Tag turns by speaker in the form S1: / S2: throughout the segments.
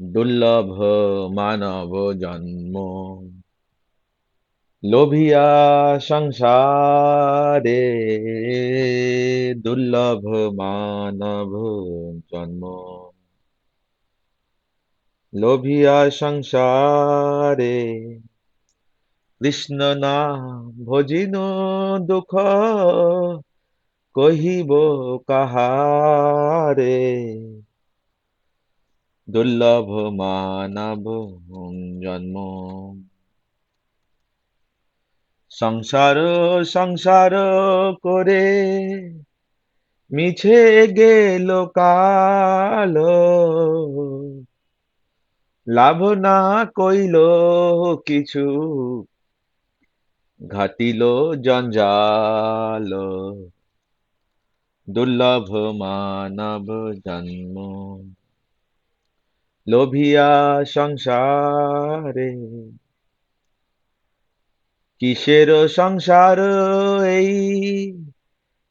S1: দুর্লভ মানব জন্ম, লোভিয়া সংসারে। দুর্লভ মানব জন্ম, লোভিয়া সংসারে। কৃষ্ণ নাম ভজিন দুঃখ, কহিব কাহারে। দুর্লভ মানব জন্ম। সংসার সংসার করে মিছে গেল কাল, লাভ না কইল কিছু, ঘাটিল জঞ্জাল। দুর্লভ মানব জন্ম, লোভিয়া সংসারে। কিসের সংসার এই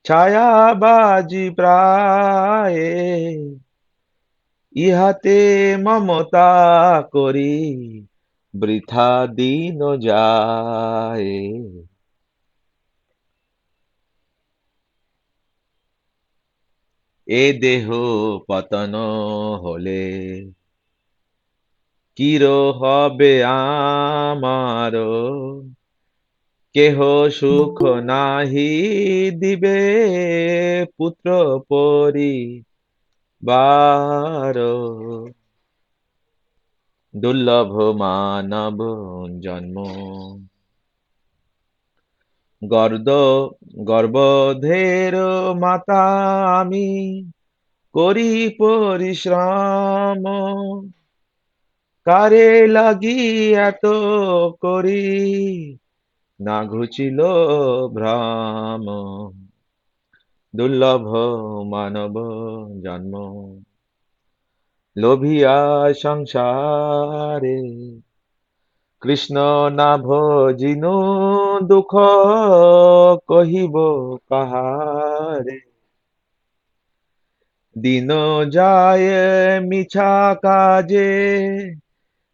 S1: ছায়াবাজি প্রায়, ইহাতে মমতা করি বৃথা দিন যায়। এ দেহ পতন হলে কির হবে আমার, কেহ সুখ নাহি দিবে পুত্র পরিবার। দুর্লভ মানব জন্ম, গর্দ গর্ভধের মাতা আমি করি পরিশ্রম, কারে লাগি এত করি না ঘুচিল ভ্রম। দুর্লভ মানব জন্ম, লোভিয়া সংসারে। কৃষ্ণ না ভজিনু দুঃখ, কহিব কাহারে। দিন যায় মিছা কাজে,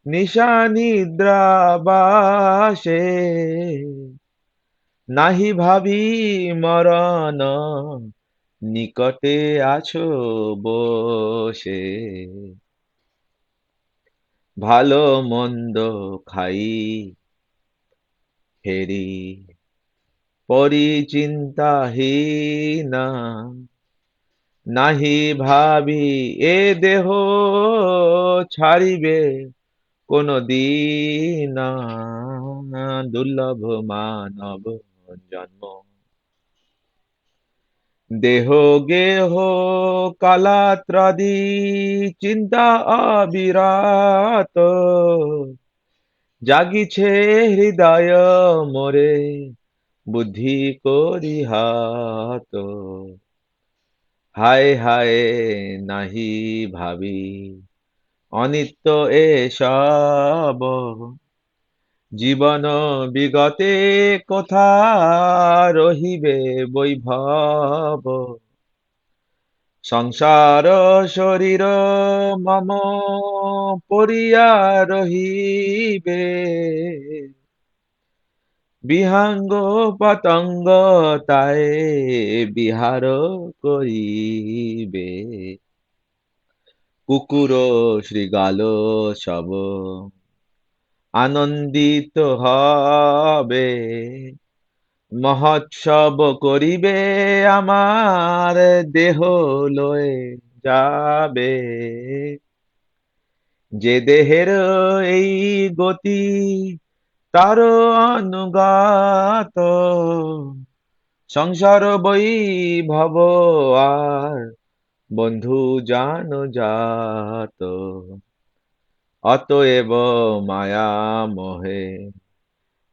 S1: নিশা নিদ্রা বাসে, নাহি ভাবি মরণ নিকটে আছো বসে। ভালো মন্দ খাই ফেরি পরিচিন্তাহীনা, নাহি ভাবি এ দেহ ছাড়িবে কোন দিন। দুর্লভ মানব জন্ম, দেহ গেহ কালাত্রাদি চিন্তা অবিরাত, জাগিছে হৃদয় মোরে বুদ্ধি করি হাত। হায় হায় নাহি ভাবি অনিত্য এসব, জীবন বিগতে কোথা রহিবে বৈভব। সংসার শরীর মম পড়িয়া রহিবে, বিহাঙ্গ পতঙ্গ তাই বিহার করিবে। কুকুর শৃগাল সব আনন্দিত হবে, মহোৎসব করিবে আমার দেহ লয়ে যাবে। যে দেহের এই গতি তার অনুগাত, সংসার বৈভব আর বন্ধু জান জাত। অতএব মায়া মোহে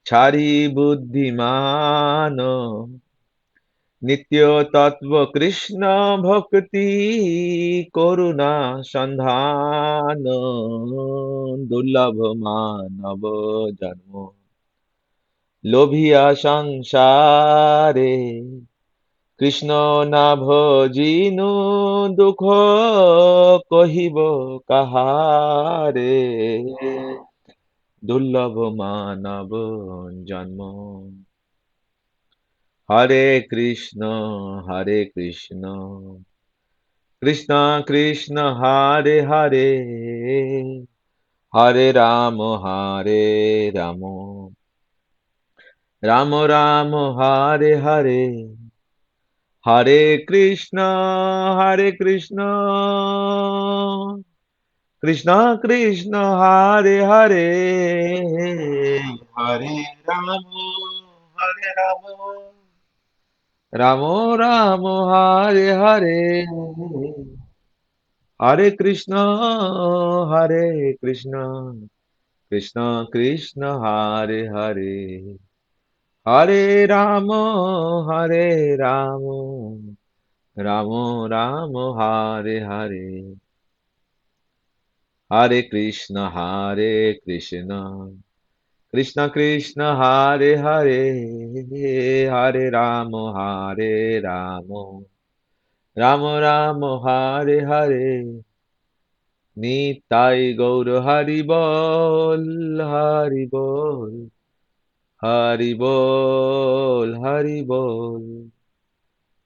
S1: ছাড়ি বুদ্ধিমান, নিত্য তত্ত্ব কৃষ্ণ ভক্তি করুণা সন্ধান। দুর্লভ মানব জন্ম, লোভিয়া সংসারে। কৃষ্ণ না ভজিনু দুঃখ কহিব কাহারে, দুর্লভ মানব জন্ম। হরে কৃষ্ণ হরে কৃষ্ণ কৃষ্ণ কৃষ্ণ হরে হরে, হরে রাম রাম রাম রাম হরে হরে, হরে কৃষ্ণ কৃষ্ণ কৃষ্ণ হরে হরে, হরে রাম রাম রাম রাম হরে হরে, হরে কৃষ্ণ কৃষ্ণ কৃষ্ণ হরে হরে, হরে রাম রাম রাম রাম হরে হরে, হরে কৃষ্ণ কৃষ্ণ কৃষ্ণ হরে হরে, হরে রাম রাম রাম রাম হরে হরে, নিতাই গৌর হরি বল হরি বল, হরি বল হরি বল।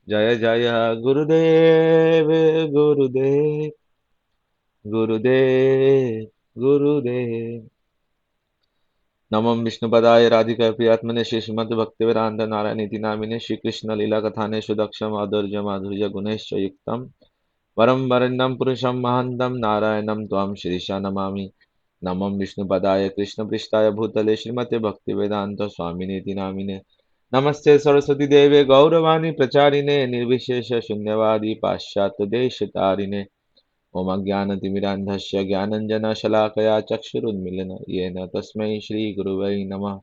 S1: জয় জয় গুরুদেव गुरुदेव गुरुदेव गुरुदेव। नमो विष्णुपदाय राधिका प्रियात्मने श्री श्रीमद् भक्तिवेदांत नारायण इति नामिने श्री कृष्ण लीला कथाने सुदक्षम माधुर्य माधुर्य गुणैश्च युक्तम वरम वरण्यं पुरुषं महन्तं नारायणं त्वां श्रीशा नमामि। नमो विष्णुपदाय कृष्णपृष्ठाय भूतले श्रीमते भक्तिवेदांत स्वामिनेति नामिने, नमस्ते सरस्वती देवे गौरवाणी प्रचारिणे निर्विशेष शून्यवादी पाश्चात्य देश तारिणे, ओम अज्ञानतिमिरान्धस्य ज्ञानञ्जनशलाकया चक्षुरुन्मीलन येन तस्मै श्रीगुरुवै नमः।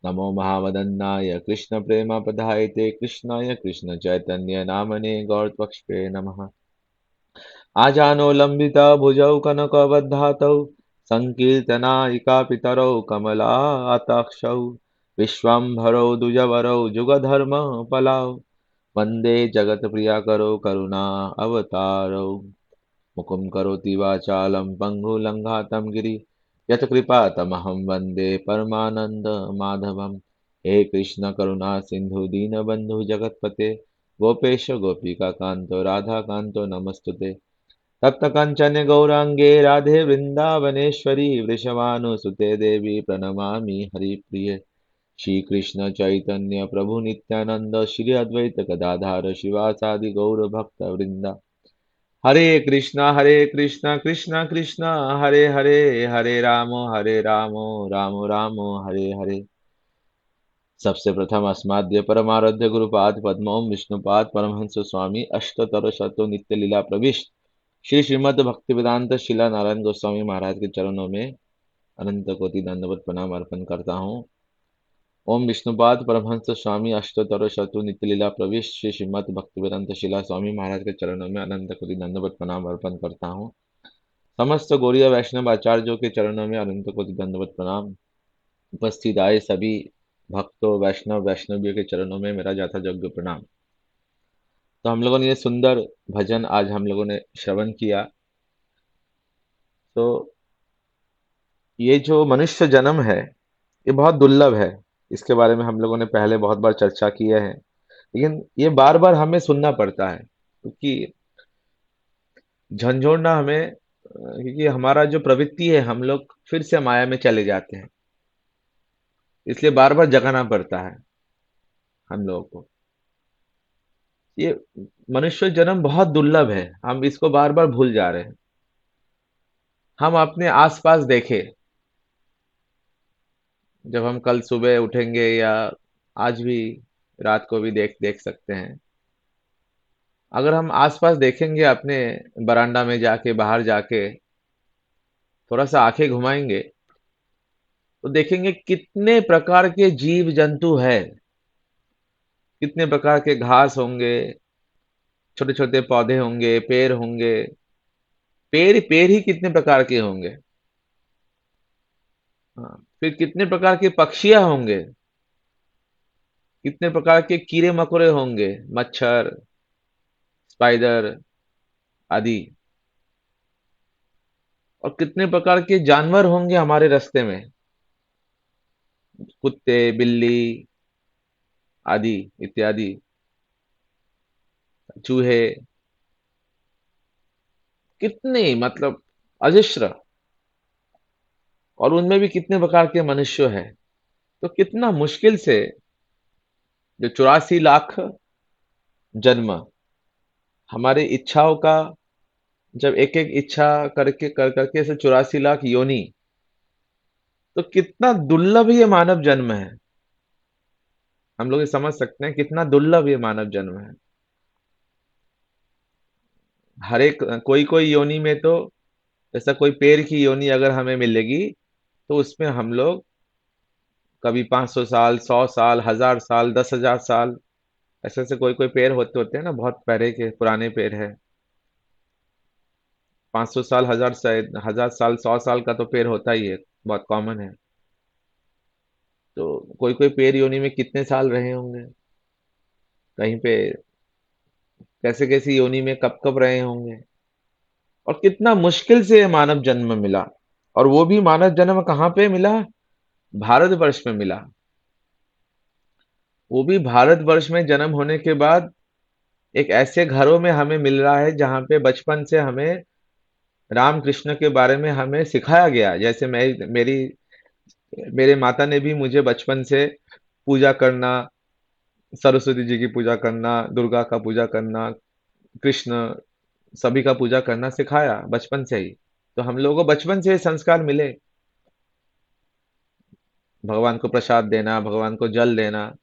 S1: नमो महावदन्नाय कृष्णप्रेमप्रदायते कृष्णाय कृष्णचैतन्य नामने गौरत्वक्ष्पे नमः। आजानो लम्बिता भुजौ कनकवद्धातौ सङ्कीर्तनायिका पितरौ कमलाताक्षौ, विश्वम्भरौ द्विजवरौ जुगधर्म पलाौ, वन्दे जगत्प्रियकरौ करुणा अवतारौ। मुकुं करोति वाचालं पङ्गुलङ्घातं गिरि, यत्कृपातमहं वन्दे परमानन्दमाधवम्। हे कृष्ण करुणा सिन्धु दीनबन्धु जगत्पते, गोपेश गोपिकान्तो राधाकान्तो नमस्तुते। तप्त कंचन गौरांगे राधे वृंदावनेश्वरी, वृषभानुसुते देवी प्रणमामि हरिप्रिये। श्री कृष्ण चैतन्य प्रभु नित्यानंद श्री अद्वैत गदाधार शिवासादि गौर भक्त वृंदा। हरे कृष्णा कृष्णा कृष्णा हरे हरे, हरे राम राम राम हरे हरे। सबसे प्रथम अस्माद्य परमाराध्य गुरुपाद पद्म विष्णुपाद परमहंस स्वामी अष्टतर शतो नित्य लीला प्रविष्ट श्री श्रीमद् भक्तिवेदांत शिला नारायण गोस्वामी महाराज के चरणों में अनंत कोटि दंडवत प्रणाम अर्पण करता हूँ। ओम विष्णुपाद परमहंस स्वामी अष्टोत्तर शतु नित्य लीला प्रविष्ट श्री श्रीमद् भक्तिवेदांत शिला स्वामी महाराज के चरणों में अनंत कोटि दंडवत प्रणाम अर्पण करता हूँ। समस्त गौड़ीय वैष्णव आचार्यों के चरणों में अनंत कोटि दंडवत प्रणाम। उपस्थित आए सभी भक्तों वैष्णव वैष्णवियों के चरणों में मेरा जाता योग्य प्रणाम। तो हम लोगों ने ये सुंदर भजन आज हम लोगों ने श्रवण किया। तो ये जो मनुष्य जन्म है ये बहुत दुर्लभ है, इसके बारे में हम लोगों ने पहले बहुत बार चर्चा किया है, लेकिन ये बार बार हमें सुनना पड़ता है क्योंकि झंझोड़ना हमें, क्योंकि हमारा जो प्रवृत्ति है हम लोग फिर से माया में चले जाते हैं, इसलिए बार बार जगाना पड़ता है हम लोगों को। ये मनुष्य जन्म बहुत दुर्लभ है, हम इसको बार बार भूल जा रहे हैं। हम अपने आसपास देखें, जब हम कल सुबह उठेंगे या आज भी रात को भी देख देख सकते हैं, अगर हम आसपास देखेंगे अपने बरामदा में जाके बाहर जाके थोड़ा सा आंखें घुमाएंगे तो देखेंगे कितने प्रकार के जीव जंतु है, कितने प्रकार के घास होंगे, छोटे छोटे पौधे होंगे, पेड़ होंगे, पेड़ पेड़ ही कितने प्रकार के होंगे। हाँ, फिर कितने प्रकार के पक्षियां होंगे, कितने प्रकार के कीड़े मकोड़े होंगे, मच्छर, स्पाइडर आदि। और कितने प्रकार के जानवर होंगे हमारे रास्ते में, कुत्ते, बिल्ली आदि इत्यादि, चूहे, कितने मतलब अजस्र। और उनमें भी कितने प्रकार के मनुष्य हैं। तो कितना मुश्किल से जो 84 लाख जन्म, हमारी इच्छाओं का, जब एक एक इच्छा करके कर करके ऐसे 84 लाख योनि, तो कितना दुर्लभ ये मानव जन्म है। हम लोग ये समझ सकते हैं कितना दुर्लभ ये मानव जन्म है। हर एक कोई कोई योनि में तो, जैसा कोई पेड़ की योनि अगर हमें मिलेगी, तो उसमें हम लोग कभी 500 साल, 100 साल, 1000 साल, 10,000 साल, ऐसे ऐसे कोई कोई पेड़ होते होते हैं ना, बहुत पहले के पुराने पेड़ है। 500 साल, 1000 साल, 100 साल का तो पेड़ होता ही है, बहुत कॉमन है। तो कोई कोई पेड़ योनि में कितने साल रहे होंगे, कहीं पे कैसे कैसी योनि में कब कब रहे होंगे। और कितना मुश्किल से ये मानव जन्म मिला। और वो भी मानव जन्म कहाँ पे मिला? भारतवर्ष में मिला। वो भी भारतवर्ष में जन्म होने के बाद एक ऐसे घरों में हमें मिल रहा है जहाँ पे बचपन से हमें राम कृष्ण के बारे में हमें सिखाया गया। जैसे मेरे माता ने भी मुझे बचपन से पूजा करना, सरस्वती जी की पूजा करना, दुर्गा का पूजा करना, कृष्ण, सभी का पूजा करना सिखाया बचपन से ही। तो हम लोगों को बचपन से ये संस्कार मिले, भगवान को प्रसाद देना, भगवान को जल देना,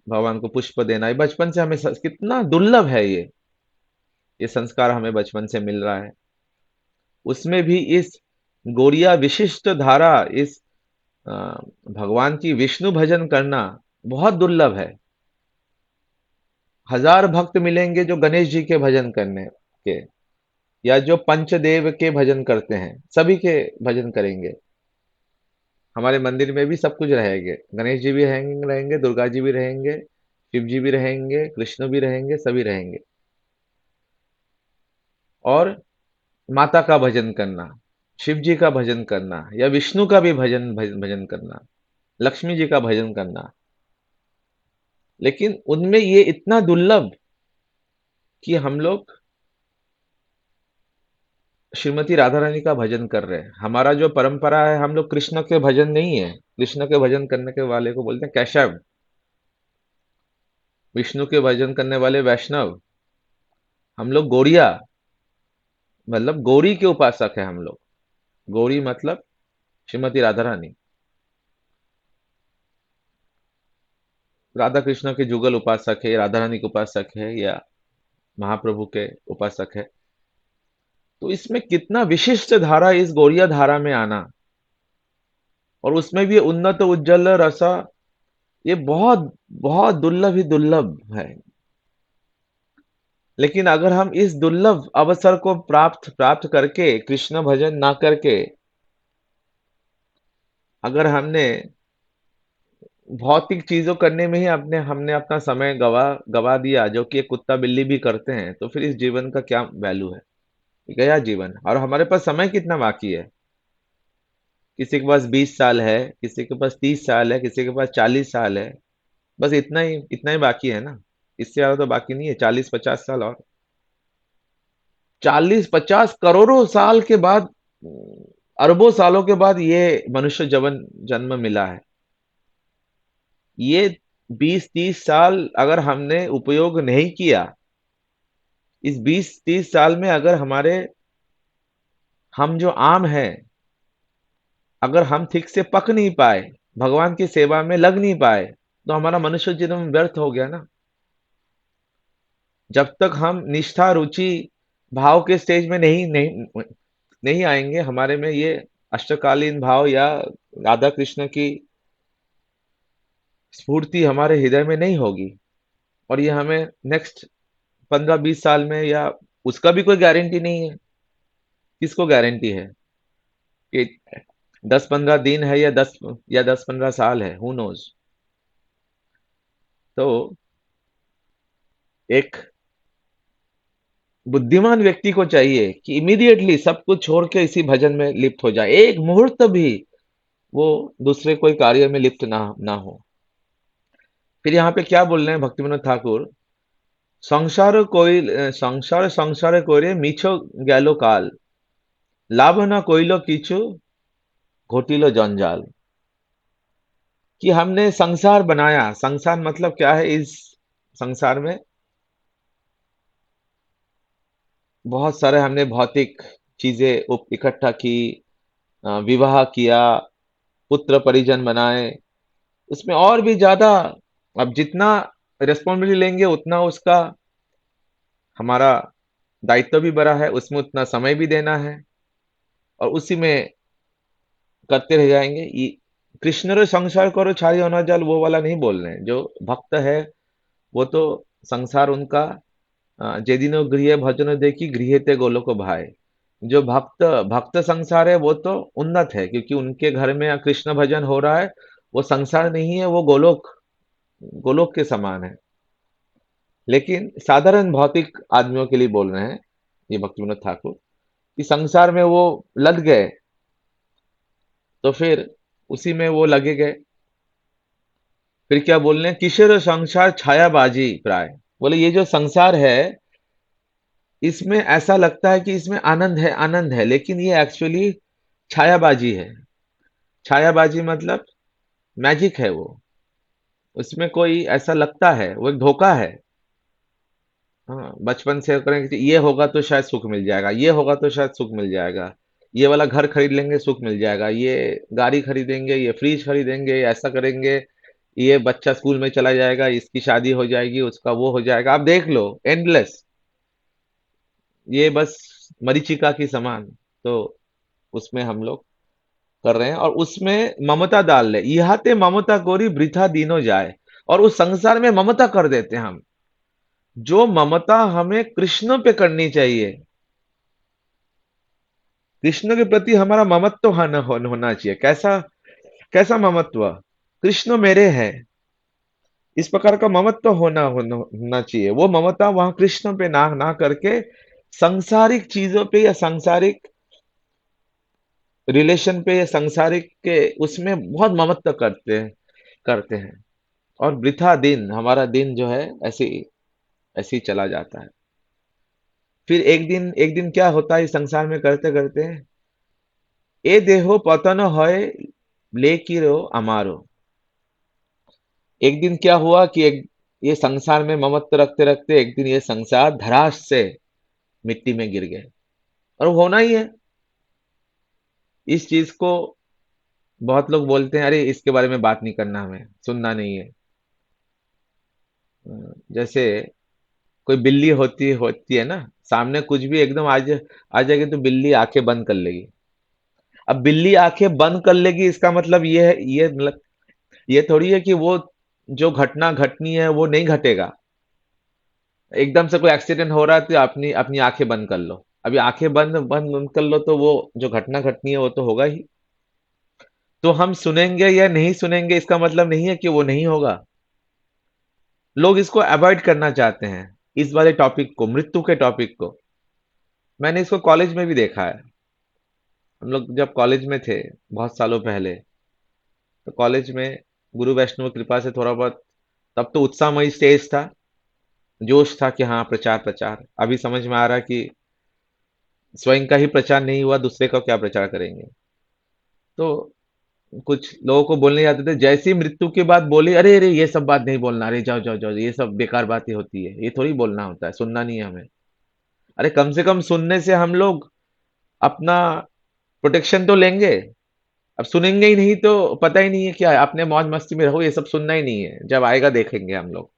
S1: भगवान को पुष्प देना, ये बचपन से हमें कितना दुर्लभ है ये संस्कार हमें बचपन से मिल रहा है। उसमें भी इस गौड़िया विशिष्ट धारा, इस अ, भगवान की विष्णु भजन करना बहुत दुर्लभ है। हजार भक्त मिलेंगे जो गणेश जी के भजन करने के, या जो पंचदेव के भजन करते हैं, सभी के भजन करेंगे। हमारे मंदिर में भी सब कुछ रहेंगे, गणेश जी भी रहेंगे, दुर्गा जी भी रहेंगे, शिव जी भी रहेंगे, कृष्ण भी रहेंगे, सभी रहेंगे। और माता का भजन करना, शिव जी का भजन करना, या विष्णु का भी भजन करना, लक्ष्मी जी का भजन करना। लेकिन उनमें ये इतना दुर्लभ कि हम लोग श्रीमती राधा रानी का भजन कर रहे हैं। हमारा जो परंपरा है, हम लोग कृष्ण के भजन नहीं है। कृष्ण के भजन करने के वाले को बोलते हैं कैशव, विष्णु के भजन करने वाले वैष्णव। हम लोग गौड़िया, मतलब गौरी के उपासक है हम लोग। गौरी मतलब श्रीमती राधा रानी, राधा कृष्ण के जुगल उपासक है, राधा रानी के उपासक है, या महाप्रभु के उपासक है। तो इसमें कितना विशिष्ट धारा, इस गौड़िया धारा में आना, और उसमें भी उन्नत उज्जवल रसा, ये बहुत बहुत दुर्लभ ही दुर्लभ है। लेकिन अगर हम इस दुर्लभ अवसर को प्राप्त प्राप्त करके कृष्ण भजन ना करके, अगर हमने भौतिक चीजों करने में ही अपने हमने अपना समय गवा गवा दिया, जो कि एक कुत्ता बिल्ली भी करते हैं, तो फिर इस जीवन का क्या वैल्यू है? गया जीवन। और हमारे पास समय कितना बाकी है? किसी के पास 20 साल है, किसी के पास 30 साल है, किसी के पास 40 साल है। बस इतना ही बाकी है ना। इससे ज्यादा तो बाकी नहीं है। 40-50 साल और, 40-50 करोड़ों साल के बाद, अरबों सालों के बाद ये मनुष्य जवन जन्म मिला है। ये 20-30 साल अगर हमने उपयोग नहीं किया, इस 20-30 साल में अगर हम जो आम हैं, अगर हम ठीक से पक नहीं पाए, भगवान की सेवा में लग नहीं पाए, तो हमारा मनुष्य जन्म व्यर्थ हो गया ना। जब तक हम निष्ठा, रुचि, भाव के स्टेज में नहीं नहीं नहीं आएंगे, हमारे में ये अष्टकालीन भाव या राधा कृष्ण की स्फूर्ति हमारे हृदय में नहीं होगी, और ये हमें नेक्स्ट 15-20 साल में, या उसका भी कोई गारंटी नहीं है। किसको गारंटी है कि 10-15 दिन है, या 10-15 साल है? Who knows. तो एक बुद्धिमान व्यक्ति को चाहिए कि इमीडिएटली सब कुछ छोड़ के इसी भजन में लिप्त हो जाए, एक मुहूर्त भी वो दूसरे कोई कार्य में लिप्त ना हो। फिर यहाँ पे क्या बोल रहे हैं भक्ति विनोद ठाकुर, संसार संसार कोरे मिछो गैलो काल, लाभ ना कोइलो किछु घोटिलो जंजाल। कि हमने संसार बनाया, संसार मतलब क्या है, इस संसार में बहुत सारे हमने भौतिक चीजें इकट्ठा की, विवाह किया, पुत्र परिजन बनाए, उसमें और भी ज्यादा, अब जितना रिस्पॉन्सिबिलिटी लेंगे उतना उसका हमारा दायित्व भी बड़ा है, उसमें उतना समय भी देना है, और उसी में करते रह जाएंगे। कृष्ण रो संसार करो छाई अनजल वो वाला नहीं बोल रहे हैं। जो भक्त है वो तो संसार उनका जेदिनो गृह भजन देखी गृह ते गोलोक भाई। जो भक्त भक्त संसार है वो तो उन्नत है, क्योंकि उनके घर में कृष्ण भजन हो रहा है। वो संसार नहीं है, वो गोलोक, गोलोक के समान है। लेकिन साधारण भौतिक आदमियों के लिए बोल रहे हैं ये भक्ति विनोद ठाकुर, कि संसार में वो लग गए तो फिर उसी में वो लगे गए। फिर क्या बोल रहे हैं, किशोर संसार छायाबाजी प्राय। बोले ये जो संसार है इसमें ऐसा लगता है कि इसमें आनंद है, आनंद है, लेकिन ये एक्चुअली छायाबाजी है। छायाबाजी मतलब मैजिक है वो, उसमें कोई ऐसा लगता है, वो एक धोखा है। हाँ, बचपन से करें कि ये होगा तो शायद सुख मिल जाएगा, ये होगा तो शायद सुख मिल जाएगा, ये वाला घर खरीद लेंगे सुख मिल जाएगा, ये गाड़ी खरीदेंगे, ये फ्रिज खरीदेंगे, ऐसा करेंगे, ये बच्चा स्कूल में चला जाएगा, इसकी शादी हो जाएगी, उसका वो हो जाएगा। आप देख लो, एंडलेस, ये बस मरीचिका की समान। तो उसमें हम लोग कर रहे हैं और उसमें ममता डाल ले, इहाते ममता कोरी वृथा दिनो जाए। और उस संसार में ममता कर देते हैं हम, जो ममता हमें कृष्ण पे करनी चाहिए। कृष्ण के प्रति हमारा ममत्व होना चाहिए। कैसा, कैसा ममत्व, कृष्ण मेरे हैं, इस प्रकार का ममत्व होना चाहिए। वो ममता वहां कृष्ण पे ना करके सांसारिक चीजों पे या सांसारिक रिलेशन पे या सांसारिक के उसमें बहुत ममत्व करते हैं। और वृथा दिन, हमारा दिन जो है ऐसे ऐसे ही चला जाता है। फिर एक दिन क्या होता है इस संसार में करते करते, ए देहो पतन है लेकी रो अमारो। एक दिन क्या हुआ कि एक, ये संसार में ममत्व रखते रखते एक दिन ये संसार धराश से मिट्टी में गिर गए। और वो होना ही है। इस चीज को बहुत लोग बोलते हैं, अरे इसके बारे में बात नहीं करना, हमें सुनना नहीं है। जैसे कोई बिल्ली होती होती है ना, सामने कुछ भी एकदम आज आ जाएगी तो बिल्ली आंखें बंद कर लेगी। अब बिल्ली आंखें बंद कर लेगी इसका मतलब ये है, ये मतलब ये थोड़ी है कि वो जो घटना घटनी है वो नहीं घटेगा। एकदम से कोई एक्सीडेंट हो रहा है तो अपनी अपनी आंखें बंद कर लो, अभी आंखें बंद कर लो तो वो जो घटना घटनी है वो तो होगा ही। तो हम सुनेंगे या नहीं सुनेंगे इसका मतलब नहीं है कि वो नहीं होगा। लोग इसको अवॉइड करना चाहते हैं, इस वाले टॉपिक को, मृत्यु के टॉपिक को। मैंने इसको कॉलेज में भी देखा है। हम लोग जब कॉलेज में थे बहुत सालों पहले, तो कॉलेज में गुरु वैष्णव कृपा से थोड़ा बहुत, तब तो उत्साहमयी स्टेज था, जोश था कि हाँ प्रचार प्रचार। अभी समझ में आ रहा है कि स्वयं का ही प्रचार नहीं हुआ, दूसरे का क्या प्रचार करेंगे। तो कुछ लोगों को बोलने जाते थे, जैसी मृत्यु की बात बोली, अरे अरे ये सब बात नहीं बोलना, अरे जाओ जाओ जाओ, ये सब बेकार बातें होती है, ये थोड़ी बोलना होता है, सुनना नहीं है हमें। अरे कम से कम सुनने से हम लोग अपना प्रोटेक्शन तो लेंगे। अब सुनेंगे ही नहीं तो पता ही नहीं है क्या है, अपने मौज मस्ती में रहो, ये सब सुनना ही नहीं है, जब आएगा देखेंगे हम लोग।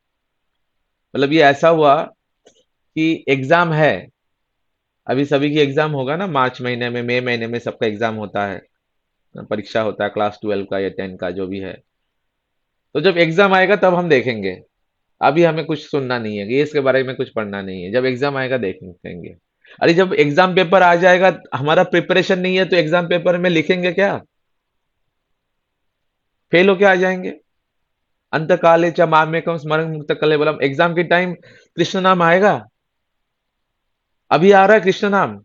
S1: मतलब ये ऐसा हुआ कि एग्जाम है, अभी सभी की एग्जाम होगा ना, मार्च महीने में, मई महीने में सबका एग्जाम होता है, परीक्षा होता है क्लास 12 का या 10 का जो भी है। तो जब एग्जाम आएगा तब हम देखेंगे, अभी हमें कुछ सुनना नहीं है, ये इसके बारे में कुछ पढ़ना नहीं है, जब एग्जाम आएगा देखेंगे। अरे जब एग्जाम पेपर आ जाएगा, हमारा प्रिपरेशन नहीं है तो एग्जाम पेपर में लिखेंगे क्या, फेल होके आ जाएंगे। अंतकाले च मामेकम स्मरण मुक्त कलेवरम। एग्जाम के टाइम कृष्ण नाम आएगा, अभी आ रहा है कृष्ण नाम।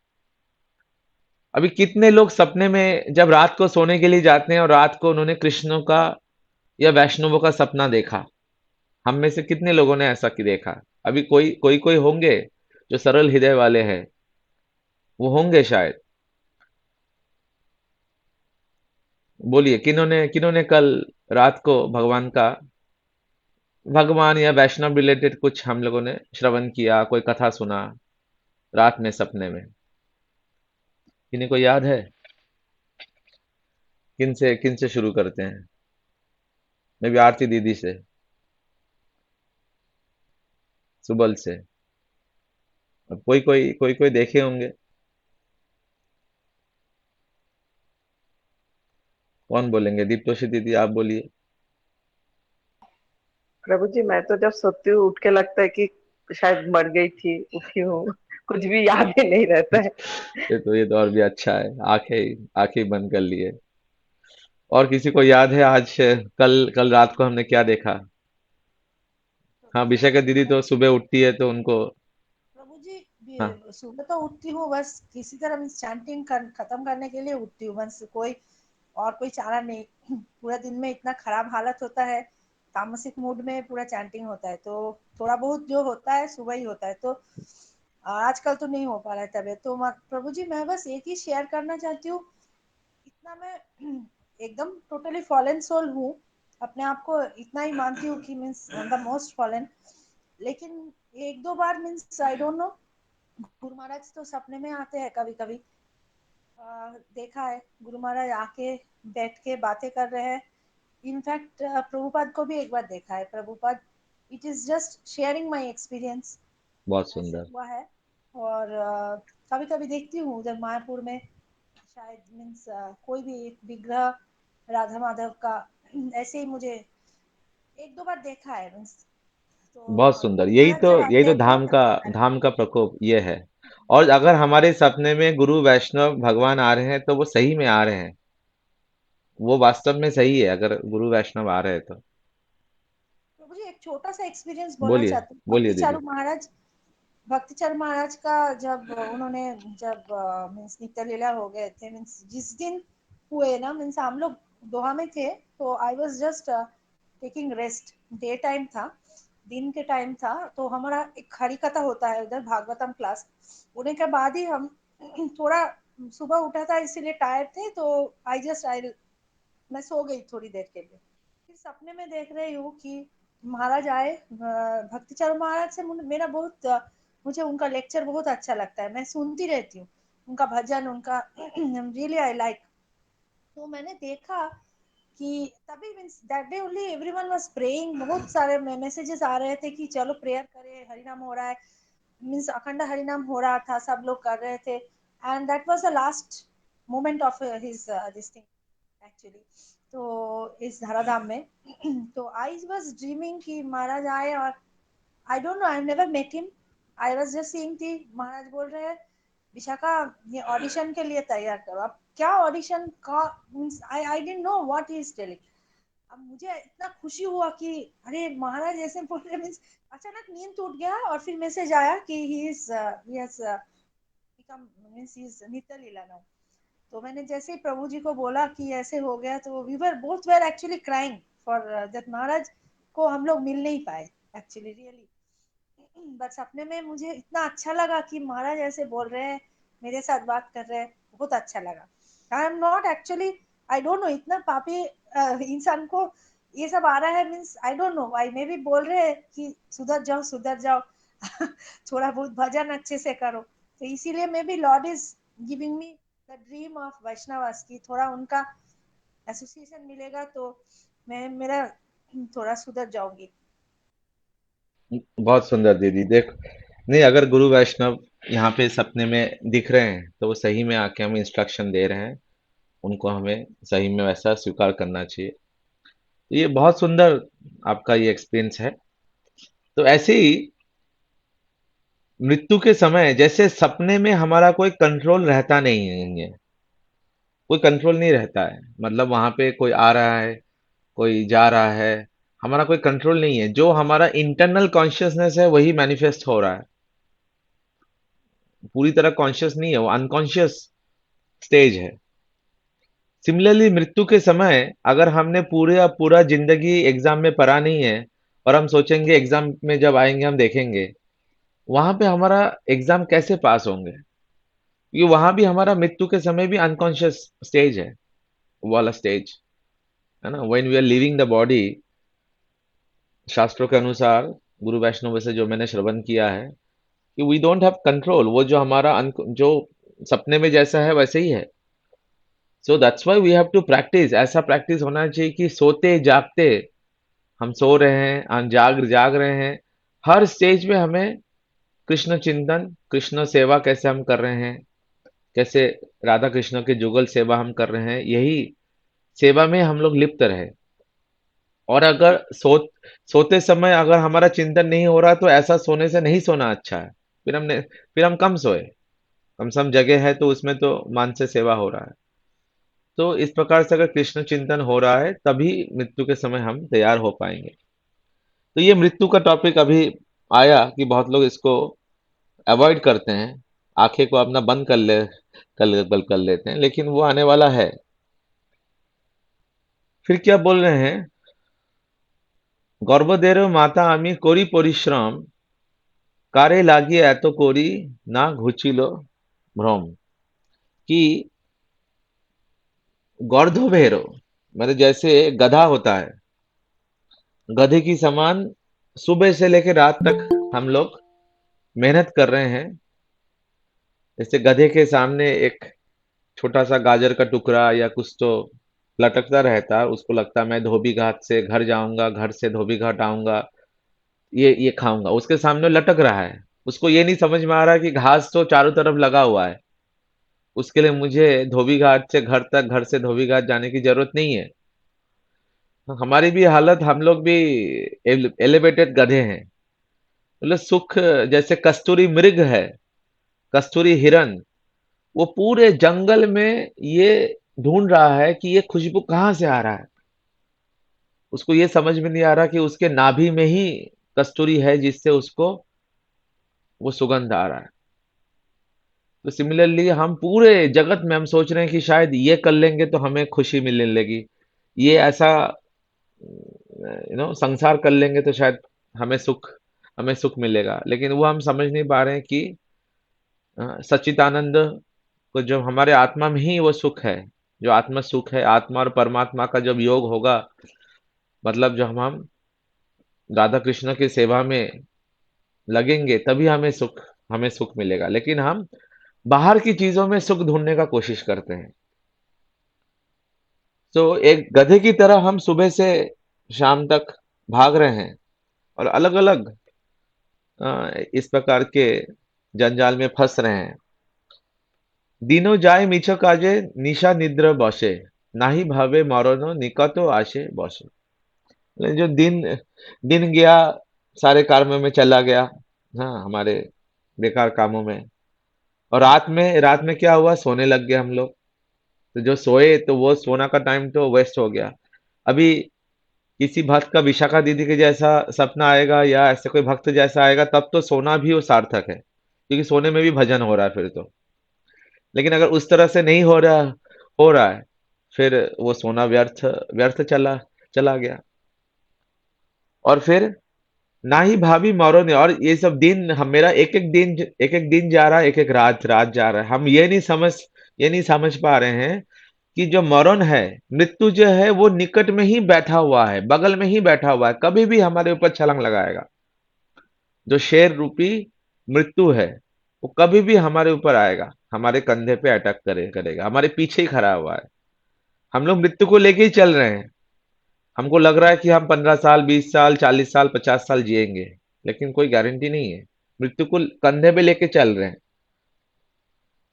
S1: अभी कितने लोग सपने में जब रात को सोने के लिए जाते हैं और रात को उन्होंने कृष्ण का या वैष्णवों का सपना देखा, हम में से कितने लोगों ने ऐसा कि देखा? अभी कोई कोई कोई होंगे जो सरल हृदय वाले हैं, वो होंगे शायद। बोलिए, किन्होंने किन्होंने कल रात को भगवान का, भगवान या वैष्णव रिलेटेड कुछ हम लोगों ने श्रवण किया, कोई कथा सुना रात में सपने में? किन्हीं को याद है? किन से शुरू करते हैं? मे भी आरती दीदी से, सुबल से। अब कोई कोई देखे होंगे। कौन बोलेंगे? दीप्तोषी दीदी आप बोलिए।
S2: प्रभु जी, मैं तो जब सोती हूँ उठ के लगता है कि शायद मर गई थी, उठी हूँ। कुछ भी याद ही नहीं रहता है।
S1: ये तो और भी अच्छा है, आंखें आंखें बंद कर लिए। और किसी को याद है आज, कल कल रात को हमने क्या देखा? हाँ,
S3: प्रभु जी
S1: विशाखा दीदी
S3: मैं
S1: तो सुबह उठती है तो उनको।
S3: प्रभु जी
S1: हाँ।
S3: सुबह तो उठती हूँ, बस किसी तरह मीन्स चैंटिंग खत्म करने के लिए उठती हूँ, बस कोई और कोई चारा नहीं। पूरा दिन में इतना खराब हालत होता है, तामसिक मूड में पूरा चैंटिंग होता है, तो थोड़ा बहुत जो होता है सुबह ही होता है। तो आजकल तो नहीं हो पा रहा है तबीयत तो। प्रभु जी मैं बस एक ही शेयर करना चाहती हूँ, इतना मैं एकदम टोटली फॉलन सोल हूँ, अपने आप को इतना ही मानती हूँ कि मीन्स द मोस्ट फॉलन। लेकिन एक दो बार means I don't no, Guru Maharaj तो सपने में आते हैं कभी कभी। देखा है गुरु महाराज आके बैठ के बातें कर रहे हैं। इनफैक्ट प्रभुपाद को भी एक बार देखा है। Prabhupada, it is just sharing my experience,
S1: बहुत
S3: ऐसे
S1: सुंदर।
S3: हुआ है। और कभी कभी देखती हूँ उधर मायापुर में, शायद मीन्स कोई भी एक विग्रह राधा माधव का ऐसे ही मुझे एक दो बार देखा है मीन्स। तो
S1: बहुत सुंदर।
S3: गुरु महाराज जब
S1: यही
S3: आते
S1: तो
S3: हैं बहुत अच्छा लगता है।
S1: धाम का प्रकोप ये है। और अगर हमारे सपने में गुरु वैष्णव भगवान आ रहे हैं तो वो सही में आ रहे हैं, वो वास्तव में सही है अगर गुरु वैष्णव आ रहे हैं तो।
S3: प्रभु जी एक छोटा सा एक्सपीरियंस बोलना
S1: बोलिए,
S3: चाहती हूँ।
S1: बोलिए दीदी।
S3: भक्ति चारू महाराज का जब उन्होंने जब मीन्स नित्य लीला हो गए थे, मीन्स जिस दिन हुए ना, मीन्स हम लोग दोहा में थे, तो आई was just taking rest. Day time था, दिन के टाइम था, तो हमारा एक हरी कथा होता है उधर, भागवतम क्लास होने के बाद ही हम थोड़ा सुबह उठा था, इसीलिए टायर्ड थे, तो आई मैं सो गई थोड़ी देर के लिए। फिर सपने में देख रही हूँ कि महाराज आए, भक्तिचरण महाराज से मेरा बहुत मुझे उनका लेक्चर बहुत अच्छा लगता है, मैं सुनती रहती हूँ उनका भजन, उनका रियली आई लाइक। तो मैंने देखा कि तभी means that day only everyone was praying, बहुत सारे मैसेजेस आ रहे थे कि चलो प्रेयर करें, हरिनाम हो रहा है, मीन्स अखंड हरिनाम हो रहा था, सब लोग कर रहे थे। And that was the last moment of his this thing actually, तो इस धराधाम में। तो आई वॉज ड्रीमिंग कि महाराज आए, और I don't know, I never met him, I was just seeing the Maharaj बोल रहे हैं विशाखा ये ऑडिशन के लिए तैयार करो। अब क्या ऑडिशन का means I I didn't know what he is telling. अब मुझे इतना खुशी हुआ कि अरे महाराज ऐसे बोल रहे मीन्स, अचानक नींद टूट गया और फिर मैसेज आया कि he is yes become means he is नित्य लीला नाउ। तो मैंने जैसे ही प्रभु जी को बोला कि ऐसे हो गया, तो we were both were actually crying for that. महाराज को हम लोग मिल नहीं पाए एक्चुअली रियली, बट सपने में मुझे इतना अच्छा लगा कि महाराज ऐसे बोल रहे हैं, मेरे साथ बात कर रहे हैं, बहुत अच्छा लगा। I am not actually, I don't no, इतना पापी इंसान को ये सब आ रहा है मीन्स आई डोंट नो आई मे भी बोल रहे हैं कि सुधर जाओ सुधर जाओ, थोड़ा बहुत भजन अच्छे से करो। तो इसीलिए may be Lord is giving me the dream of Vaishnavas की, थोड़ा उनका एसोसिएशन मिलेगा तो मैं मेरा थोड़ा सुधर जाऊंगी।
S1: बहुत सुंदर दीदी। देख, नहीं, अगर गुरु वैष्णव यहाँ पे सपने में दिख रहे हैं तो वो सही में आके हमें इंस्ट्रक्शन दे रहे हैं, उनको हमें सही में वैसा स्वीकार करना चाहिए। ये बहुत सुंदर आपका ये एक्सपीरियंस है। तो ऐसे ही मृत्यु के समय जैसे सपने में हमारा कोई कंट्रोल रहता नहीं है, कोई कंट्रोल नहीं रहता है, मतलब वहां पे कोई आ रहा है, कोई जा रहा है, हमारा कोई कंट्रोल नहीं है। जो हमारा इंटरनल कॉन्शियसनेस है वही मैनिफेस्ट हो रहा है, पूरी तरह कॉन्शियस नहीं है, वो अनकॉन्शियस स्टेज है। सिमिलरली मृत्यु के समय अगर हमने पूरा पूरा जिंदगी एग्जाम में पढ़ा नहीं है और हम सोचेंगे एग्जाम में जब आएंगे हम देखेंगे, वहां पे हमारा एग्जाम कैसे पास होंगे? क्योंकि वहां भी हमारा मृत्यु के समय भी अनकॉन्शियस स्टेज है, वो वाला स्टेज है ना। When we are living the body, शास्त्रों के अनुसार, गुरु वैष्णव से जो मैंने श्रवण किया है, कि वी डोंट हैव कंट्रोल, वो जो हमारा जो सपने में जैसा है वैसे ही है। So that's why we have to practice, ऐसा प्रैक्टिस होना चाहिए कि सोते जागते, हम सो रहे हैं, हम जाग जाग रहे हैं, हर स्टेज में हमें कृष्ण चिंतन, कृष्ण सेवा कैसे हम कर रहे हैं, कैसे राधा कृष्ण के जुगल सेवा हम कर रहे हैं, यही सेवा में हम लोग लिप्त रहे। और अगर सोते समय अगर हमारा चिंतन नहीं हो रहा तो ऐसा सोने से नहीं सोना अच्छा है। फिर हम कम सोए, कम सम जगह है तो उसमें तो मान से सेवा हो रहा है। तो इस प्रकार से अगर कृष्ण चिंतन हो रहा है तभी मृत्यु के समय हम तैयार हो पाएंगे। तो ये मृत्यु का टॉपिक अभी आया कि बहुत लोग इसको अवॉइड करते हैं, आंखें को अपना बंद बंद कर लेते हैं, लेकिन वो आने वाला है। फिर क्या बोल रहे हैं? গর্ভদের মাতা আমি করি পরিশ্রম, কারে লাগিয়ে এত করি না ঘুচিল ভ্রম। कि गौरधोबेरो, मतलब जैसे गधा होता है, गधे की समान सुबह से लेकर रात तक हम लोग मेहनत कर रहे हैं। जैसे गधे के सामने एक छोटा सा गाजर का टुकड़ा या कुछ तो लटकता रहता है, उसको लगता है मैं धोबी घाट से घर जाऊंगा, घर से धोबी घाट आऊंगा, ये खाऊंगा, उसके सामने लटक रहा है। उसको ये नहीं समझ में आ रहा कि घास तो चारों तरफ लगा हुआ है, उसके लिए मुझे धोबी घाट से घर तक, घर से धोबी घाट जाने की जरूरत नहीं है। हमारी भी हालत, हम लोग भी एलिवेटेड गधे हैं। मतलब सुख, जैसे कस्तूरी मृग है, कस्तूरी हिरन, वो पूरे जंगल में ये ढूंढ रहा है कि ये खुशबू कहाँ से आ रहा है। उसको ये समझ में नहीं आ रहा कि उसके नाभि में ही कस्तूरी है जिससे उसको वो सुगंध आ रहा है। तो सिमिलरली हम पूरे जगत में हम सोच रहे हैं कि शायद ये कर लेंगे तो हमें खुशी मिलने लगी, ये ऐसा संसार कर लेंगे तो शायद हमें सुख हमें सुख मिलेगा। लेकिन वो हम समझ नहीं पा रहे हैं कि सच्चिदानंद को जब हमारे आत्मा में ही वो सुख है, जो आत्मा सुख है, आत्मा और परमात्मा का जब योग होगा, मतलब जब हम राधा कृष्ण की सेवा में लगेंगे तभी हमें सुख मिलेगा। लेकिन हम बाहर की चीजों में सुख ढूंढने का कोशिश करते हैं। तो एक गधे की तरह हम सुबह से शाम तक भाग रहे हैं और अलग अलग इस प्रकार के जंजाल में फंस रहे हैं। दिनो যায় মিছ কাজে निशा निद्र बसे, नाही भावे मरण निकट आशे बसे। मतलब जो दिन दिन गया, सारे कार्यों में चला गया, हाँ, हमारे बेकार कामों में, और रात में क्या हुआ, सोने लग गए हम लोग। तो जो सोए तो वो सोना का टाइम तो वेस्ट हो गया। अभी किसी भक्त का विशाखा दीदी के जैसा सपना आएगा या ऐसे कोई भक्त जैसा आएगा तब तो सोना भी वो सार्थक है, क्योंकि सोने में भी भजन हो रहा है फिर तो। लेकिन अगर उस तरह से नहीं हो रहा है, फिर वो सोना व्यर्थ व्यर्थ चला गया। और फिर ना ही भाभी मौरो ने, और ये सब दिन हम मेरा एक एक दिन जा रहा है, एक एक रात रात जा रहा है। हम ये नहीं समझ पा रहे हैं कि जो मरण है, मृत्यु जो है, वो निकट में ही बैठा हुआ है, बगल में ही बैठा हुआ है, कभी भी हमारे ऊपर छलांग लगाएगा। जो शेर रूपी मृत्यु है, वो कभी भी हमारे ऊपर आएगा, हमारे कंधे पे अटैक करेगा, हमारे पीछे ही खड़ा हुआ है। हम लोग मृत्यु को लेके ही चल रहे हैं। हमको लग रहा है कि हम 15 साल, 20 साल, 40 साल, 50 साल जिएंगे, लेकिन कोई गारंटी नहीं है। मृत्यु को कंधे पे लेके चल रहे हैं।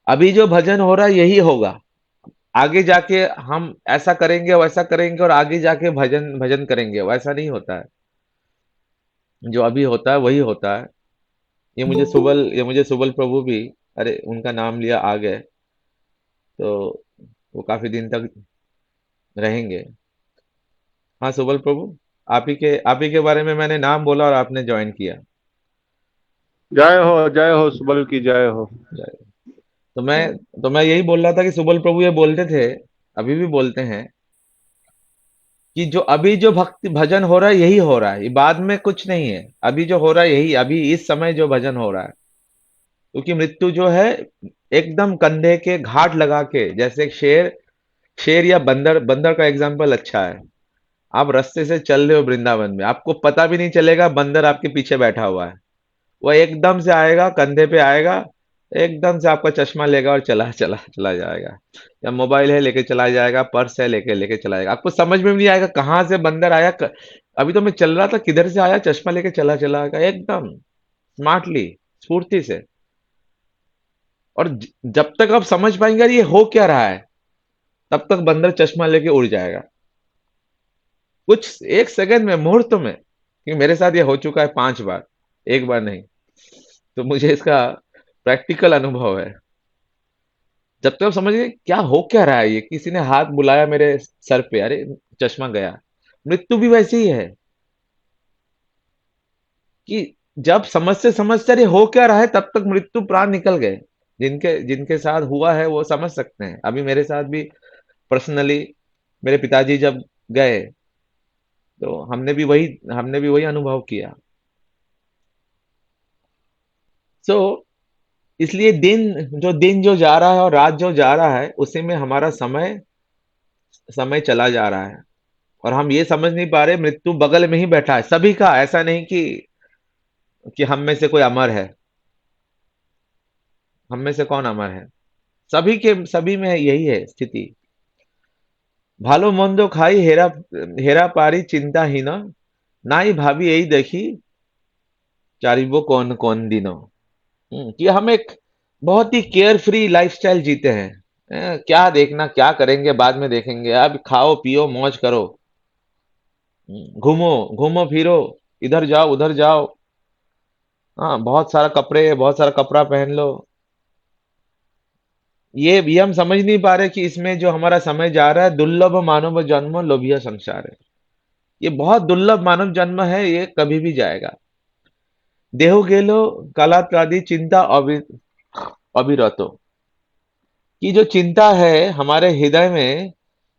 S1: अभी जो भजन हो रहा है यही होगा, आगे जाके हम ऐसा करेंगे वैसा करेंगे और आगे जाके भजन भजन करेंगे, वैसा नहीं होता है। जो अभी होता है वही होता है। ये मुझे सुबल प्रभु भी, अरे उनका नाम लिया आ गए, तो वो काफी दिन तक रहेंगे। हाँ सुबल प्रभु, आप ही के बारे में मैंने नाम बोला और आपने ज्वाइन किया।
S4: जय हो सुबल की जय हो।
S1: तो मैं यही बोल रहा था कि सुबल प्रभु ये बोलते थे, अभी भी बोलते हैं, कि जो अभी जो भक्ति भजन हो रहा है यही हो रहा है, ये बाद में कुछ नहीं है। अभी जो हो रहा है यही, अभी इस समय जो भजन हो रहा है। क्योंकि मृत्यु जो है एकदम कंधे के घाट लगा के, जैसे एक शेर शेर या बंदर, बंदर का एग्जाम्पल अच्छा है। आप रास्ते से चल रहे हो वृंदावन में, आपको पता भी नहीं चलेगा बंदर आपके पीछे बैठा हुआ है। वह एकदम से आएगा, कंधे पे आएगा, एकदम से आपका चश्मा लेगा और चला चला चला जाएगा। या मोबाइल है लेके चला जाएगा, पर्स है लेके लेके चला जाएगा। आपको समझ में भी नहीं आएगा कहाँ से बंदर आया, अभी तो मैं चल रहा था, किधर से आया, चश्मा लेके चला चला गया एकदम स्मार्टली, स्फूर्ति से। और जब तक आप समझ पाएंगे यार ये हो क्या रहा है, तब तक बंदर चश्मा लेके उड़ जाएगा कुछ एक सेकंड में, मुहूर्त में। क्योंकि मेरे साथ ये हो चुका है 5 बार, एक बार नहीं। तो मुझे इसका प्रैक्टिकल अनुभव है। जब तक आप समझ गए क्या हो क्या रहा है, ये किसी ने हाथ बुलाया मेरे सर पे, अरे चश्मा गया। मृत्यु भी वैसे ही है कि जब समझते अरे हो क्या रहा है, तब तक मृत्यु प्राण निकल गए। जिनके जिनके साथ हुआ है वो समझ सकते हैं। अभी मेरे साथ भी पर्सनली मेरे पिताजी जब गए, तो हमने भी वही अनुभव किया। सो इसलिए दिन जो जा रहा है और रात जो जा रहा है, उसी में हमारा समय समय चला जा रहा है। और हम ये समझ नहीं पा रहे मृत्यु बगल में ही बैठा है सभी का। ऐसा नहीं कि हम में से कोई अमर है। हम में से कौन अमर है? सभी में यही है स्थिति। भालो मंदो खाई हेरा पारी चिंताहीन, नाई भाभी यही देखी चारिबो कौन कौन दिनो। कि हम एक बहुत ही केयर फ्री लाइफस्टाइल जीते हैं। क्या देखना, क्या करेंगे बाद में देखेंगे, अब खाओ पियो मौज करो। घूमो घूमो फिरो, इधर जाओ उधर जाओ। हाँ, बहुत सारा कपड़ा पहन लो। ये हम समझ नहीं पा रहे कि इसमें जो हमारा समय जा रहा है, दुर्लभ मानव जन्म लोभिया संसार है। ये बहुत दुर्लभ मानव जन्म है, ये कभी भी जाएगा। देहो गेलो कालात्रादि चिंता अविरतो। कि जो चिंता है हमारे हृदय में,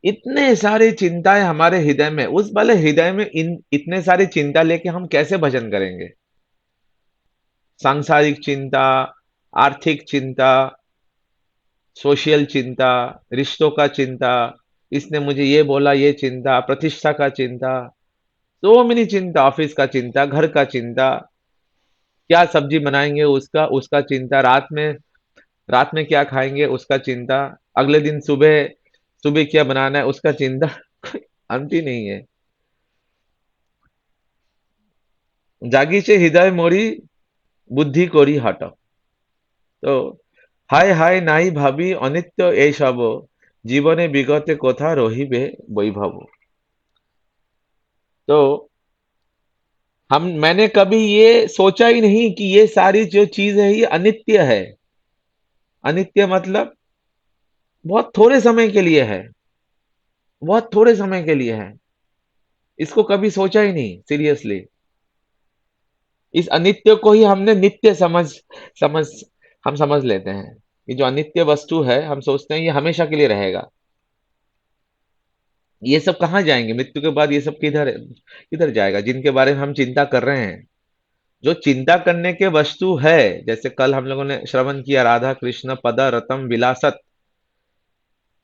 S1: इतने सारी चिंताएं हमारे हृदय में, उस वाले हृदय में इतने सारी चिंता लेके हम कैसे भजन करेंगे? सांसारिक चिंता, आर्थिक चिंता, सोशल चिंता, रिश्तों का चिंता, इसने मुझे ये बोला ये चिंता, प्रतिष्ठा का चिंता, सो मेनी चिंता, ऑफिस का चिंता, घर का चिंता, क्या सब्जी बनाएंगे उसका उसका चिंता, रात में क्या खाएंगे उसका चिंता, अगले दिन सुबह सुबह क्या बनाना है उसका चिंता। कोई अंत ही नहीं है। जागीचे हृदय मोरी बुद्धि कोरी हट। तो हाय हाय नाई भाभी अनित्य এই সব, জীবনে বিগতে কোথা রহিবে বৈভব। तो मैंने कभी ये सोचा ही नहीं कि ये सारी जो चीज है ये अनित्य है। अनित्य मतलब बहुत थोड़े समय के लिए है, बहुत थोड़े समय के लिए है। इसको कभी सोचा ही नहीं सीरियसली। इस अनित्य को ही हमने नित्य समझ हम समझ लेते हैं। ये जो अनित्य वस्तु है हम सोचते हैं ये हमेशा के लिए रहेगा। ये सब कहाँ जाएंगे मृत्यु के बाद? ये सब किधर किधर जाएगा जिनके बारे में हम चिंता कर रहे हैं? जो चिंता करने के वस्तु है, जैसे कल हम लोगों ने श्रवण किया राधा कृष्ण पद रतम विलासत,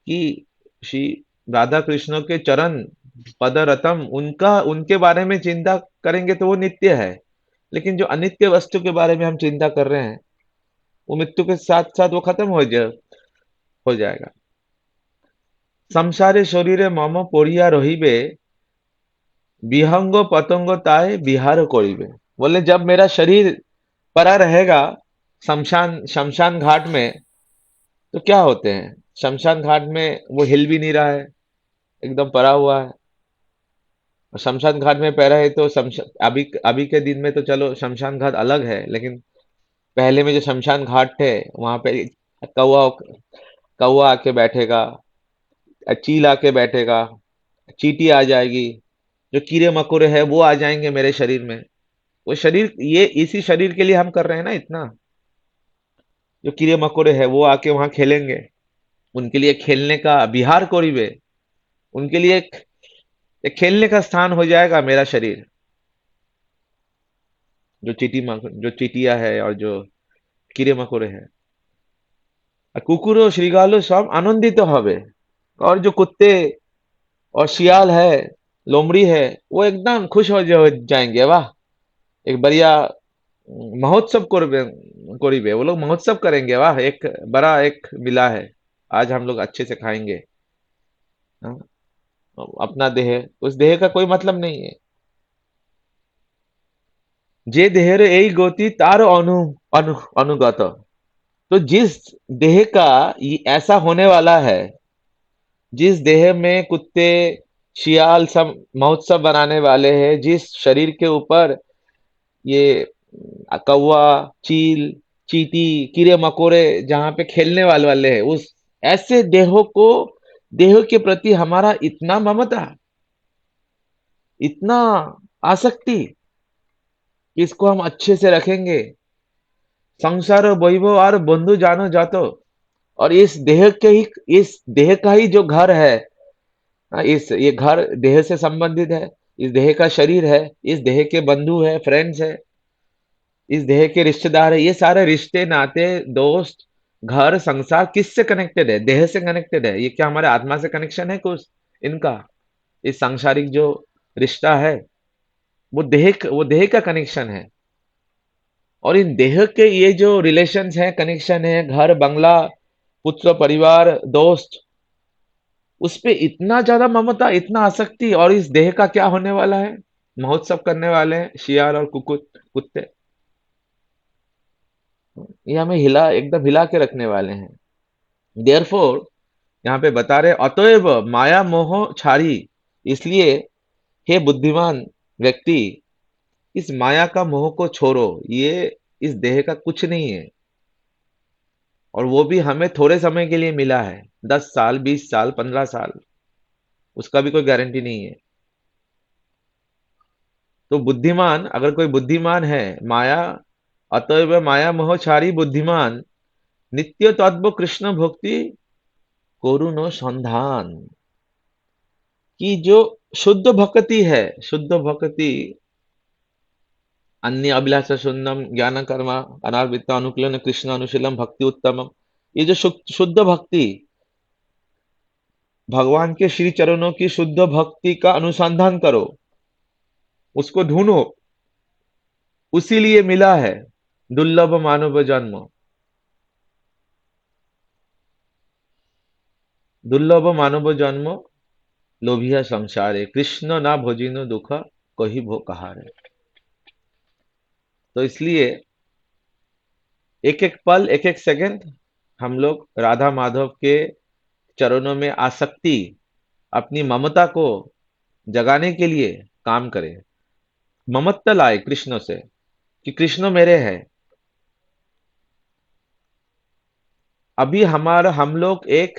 S1: कि श्री राधा कृष्ण के चरण पद रतम, उनका उनके बारे में चिंता करेंगे तो वो नित्य है। लेकिन जो अनित्य वस्तु के बारे में हम चिंता कर रहे हैं, वो मृत्यु के साथ साथ वो खत्म हो जाएगा। संसारे शरीरे मम पड़िया रहिबे, विहंग पतंग ताए विहार करिबे। बोले जब मेरा शरीर पड़ा रहेगा शमशान घाट में, तो क्या होते हैं शमशान घाट में? वो हिल भी नहीं रहा है, एकदम पड़ा हुआ है। और शमशान घाट में पैरा है तो अभी अभी के दिन में तो चलो शमशान घाट अलग है, लेकिन पहले में जो शमशान घाट थे वहां पे कौवा कौवा आके बैठेगा, चील आके बैठेगा, चींटी आ जाएगी, जो कीड़े मकोड़े है वो आ जाएंगे मेरे शरीर में। वो शरीर, ये इसी शरीर के लिए हम कर रहे हैं ना इतना। जो कीड़े मकोड़े है वो आके वहां खेलेंगे, उनके लिए खेलने का बिहार कोरिबे, उनके लिए एक खेलने का स्थान हो जाएगा मेरा शरीर। जो चीटिया है और जो कीड़े मकोड़े है, कुकुर और श्रीगालु सब आनंदित होवे। और जो कुत्ते और शियाल है, लोमड़ी है, वो एकदम खुश हो जाएंगे। वाह, एक बढ़िया महोत्सव कोरिबे, वो लोग महोत्सव करेंगे। वाह, एक बड़ा एक मिला है, आज हम लोग अच्छे से खाएंगे। हाँ, अपना देह, उस देह का कोई मतलब नहीं है। जे देहर यही गति तार अनुगत। तो जिस देह का ये ऐसा होने वाला है, जिस देह में कुत्ते शियाल सब महोत्सव बनाने वाले हैं, जिस शरीर के ऊपर ये कौवा, चील, चींटी, कीड़े मकोड़े जहां पे खेलने वाले हैं, उस ऐसे देहों को, देह के प्रति हमारा इतना ममता, इतना आसक्ति कि इसको हम अच्छे से रखेंगे। संसार वैभव और बंधु जानो जातो। और इस देह का ही जो घर है, इस ये घर देह से संबंधित है, इस देह का शरीर है, इस देह के बंधु है, फ्रेंड्स है, इस देह के रिश्तेदार है। ये सारे रिश्ते नाते, दोस्त, घर, संसार किससे कनेक्टेड है? देह से कनेक्टेड है। ये क्या हमारे आत्मा से कनेक्शन है कुछ इनका? इस सांसारिक जो रिश्ता है, वो देह का कनेक्शन है। और इन देह के ये जो रिलेशंस है, कनेक्शन है, घर, बंगला, पुत्र, परिवार, दोस्त, उस पे इतना ज्यादा ममता, इतना आसक्ति। और इस देह का क्या होने वाला है? महोत्सव करने वाले हैं शियाल और कुत्ते। ये हमें एकदम हिला के रखने वाले हैं। देयरफॉर यहाँ पे बता रहे, अतएव माया मोह छाड़ी। इसलिए हे बुद्धिमान व्यक्ति, इस माया का मोह को छोड़ो। ये इस देह का कुछ नहीं है, और वो भी हमें थोड़े समय के लिए मिला है। 10 साल, 20 साल, 15 साल, उसका भी कोई गारंटी नहीं है। तो बुद्धिमान, अगर कोई बुद्धिमान है, माया, अतएव माया मोह छाड़ी बुद्धिमान, नित्य तत्व कृष्ण भक्ति करुणो संधान। कि जो शुद्ध भक्ति है, शुद्ध भक्ति, अन्य अभिलाषा शून्यम ज्ञान कर्म अनार्वित अनुकूलन कृष्ण अनुशीलम भक्ति उत्तमम। ये जो शुद्ध भक्ति, भगवान के श्री चरणों की शुद्ध भक्ति का अनुसंधान करो, उसको ढूंढो, उसी लिए मिला है दुर्लभ मानव जन्म। दुर्लभ मानव जन्म लोभिया संसारे, कृष्ण ना भोजिनो दुख कही भो कहारे। तो इसलिए एक एक पल, एक एक सेकंड हम लोग राधा माधव के चरणों में आसक्ति, अपनी ममता को जगाने के लिए काम करें। ममत्व लाए कृष्ण से, कि कृष्ण मेरे है। अभी हम लोग एक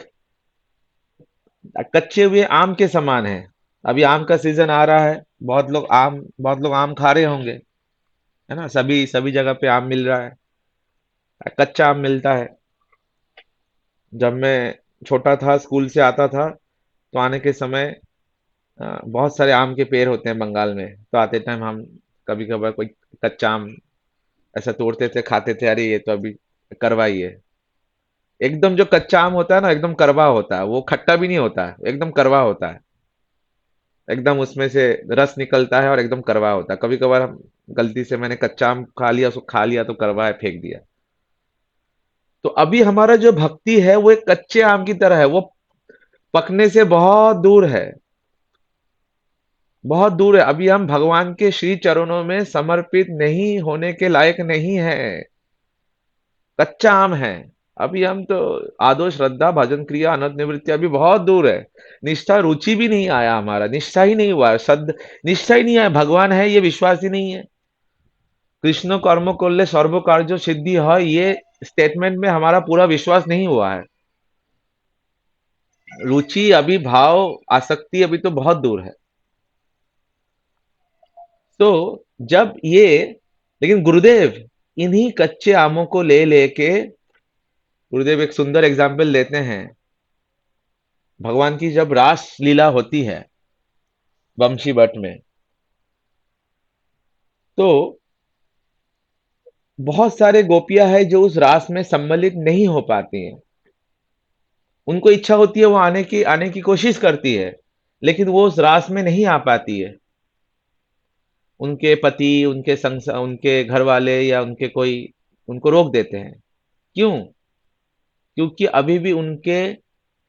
S1: कच्चे हुए आम के समान है। अभी आम का सीजन आ रहा है, बहुत लोग आम खा रहे होंगे, है ना? सभी सभी जगह पे आम मिल रहा है, कच्चा आम मिलता है। जब मैं छोटा था, स्कूल से आता था, तो आने के समय बहुत सारे आम के पेड़ होते हैं बंगाल में। तो आते टाइम हम कभी कभार कोई कच्चा आम ऐसा तोड़ते थे, खाते थे। अरे ये तो अभी करवा ही है। एकदम जो कच्चा आम होता है ना, एकदम करवा होता है, वो खट्टा भी नहीं होता है, एकदम करवा होता है। एकदम उसमें से रस निकलता है और एकदम करवा होता है। कभी कभार हम गलती से मैंने कच्चा आम खा लिया, उसको खा लिया तो करवा है, फेंक दिया। तो अभी हमारा जो भक्ति है वो एक कच्चे आम की तरह है, वो पकने से बहुत दूर है, बहुत दूर है। अभी हम भगवान के श्री चरणों में समर्पित नहीं होने के लायक नहीं है, कच्चा आम है। अभी हम तो आदो, श्रद्धा, भजन क्रिया, अनंत निवृत्ति अभी बहुत दूर है। निष्ठा, रुचि भी नहीं आया, हमारा निष्ठा ही नहीं हुआ, सद निष्ठा ही नहीं आया। भगवान है ये विश्वास ही नहीं है। कृष्ण कर्म करले सर्व कार्य सिद्धि है, ये स्टेटमेंट में हमारा पूरा विश्वास नहीं हुआ है। रुचि, अभी भाव, आसक्ति अभी तो बहुत दूर है। तो जब ये, लेकिन गुरुदेव इन्हीं कच्चे आमों को ले लेके, गुरुदेव एक सुंदर एग्जाम्पल देते हैं। भगवान की जब रास लीला होती है वंशी बट में, तो बहुत सारे गोपियां हैं जो उस रास में सम्मिलित नहीं हो पाती हैं। उनको इच्छा होती है, वो आने की कोशिश करती है, लेकिन वो उस रास में नहीं आ पाती है। उनके पति, उनके घर वाले या उनके कोई उनको रोक देते हैं। क्यों? क्योंकि अभी भी उनके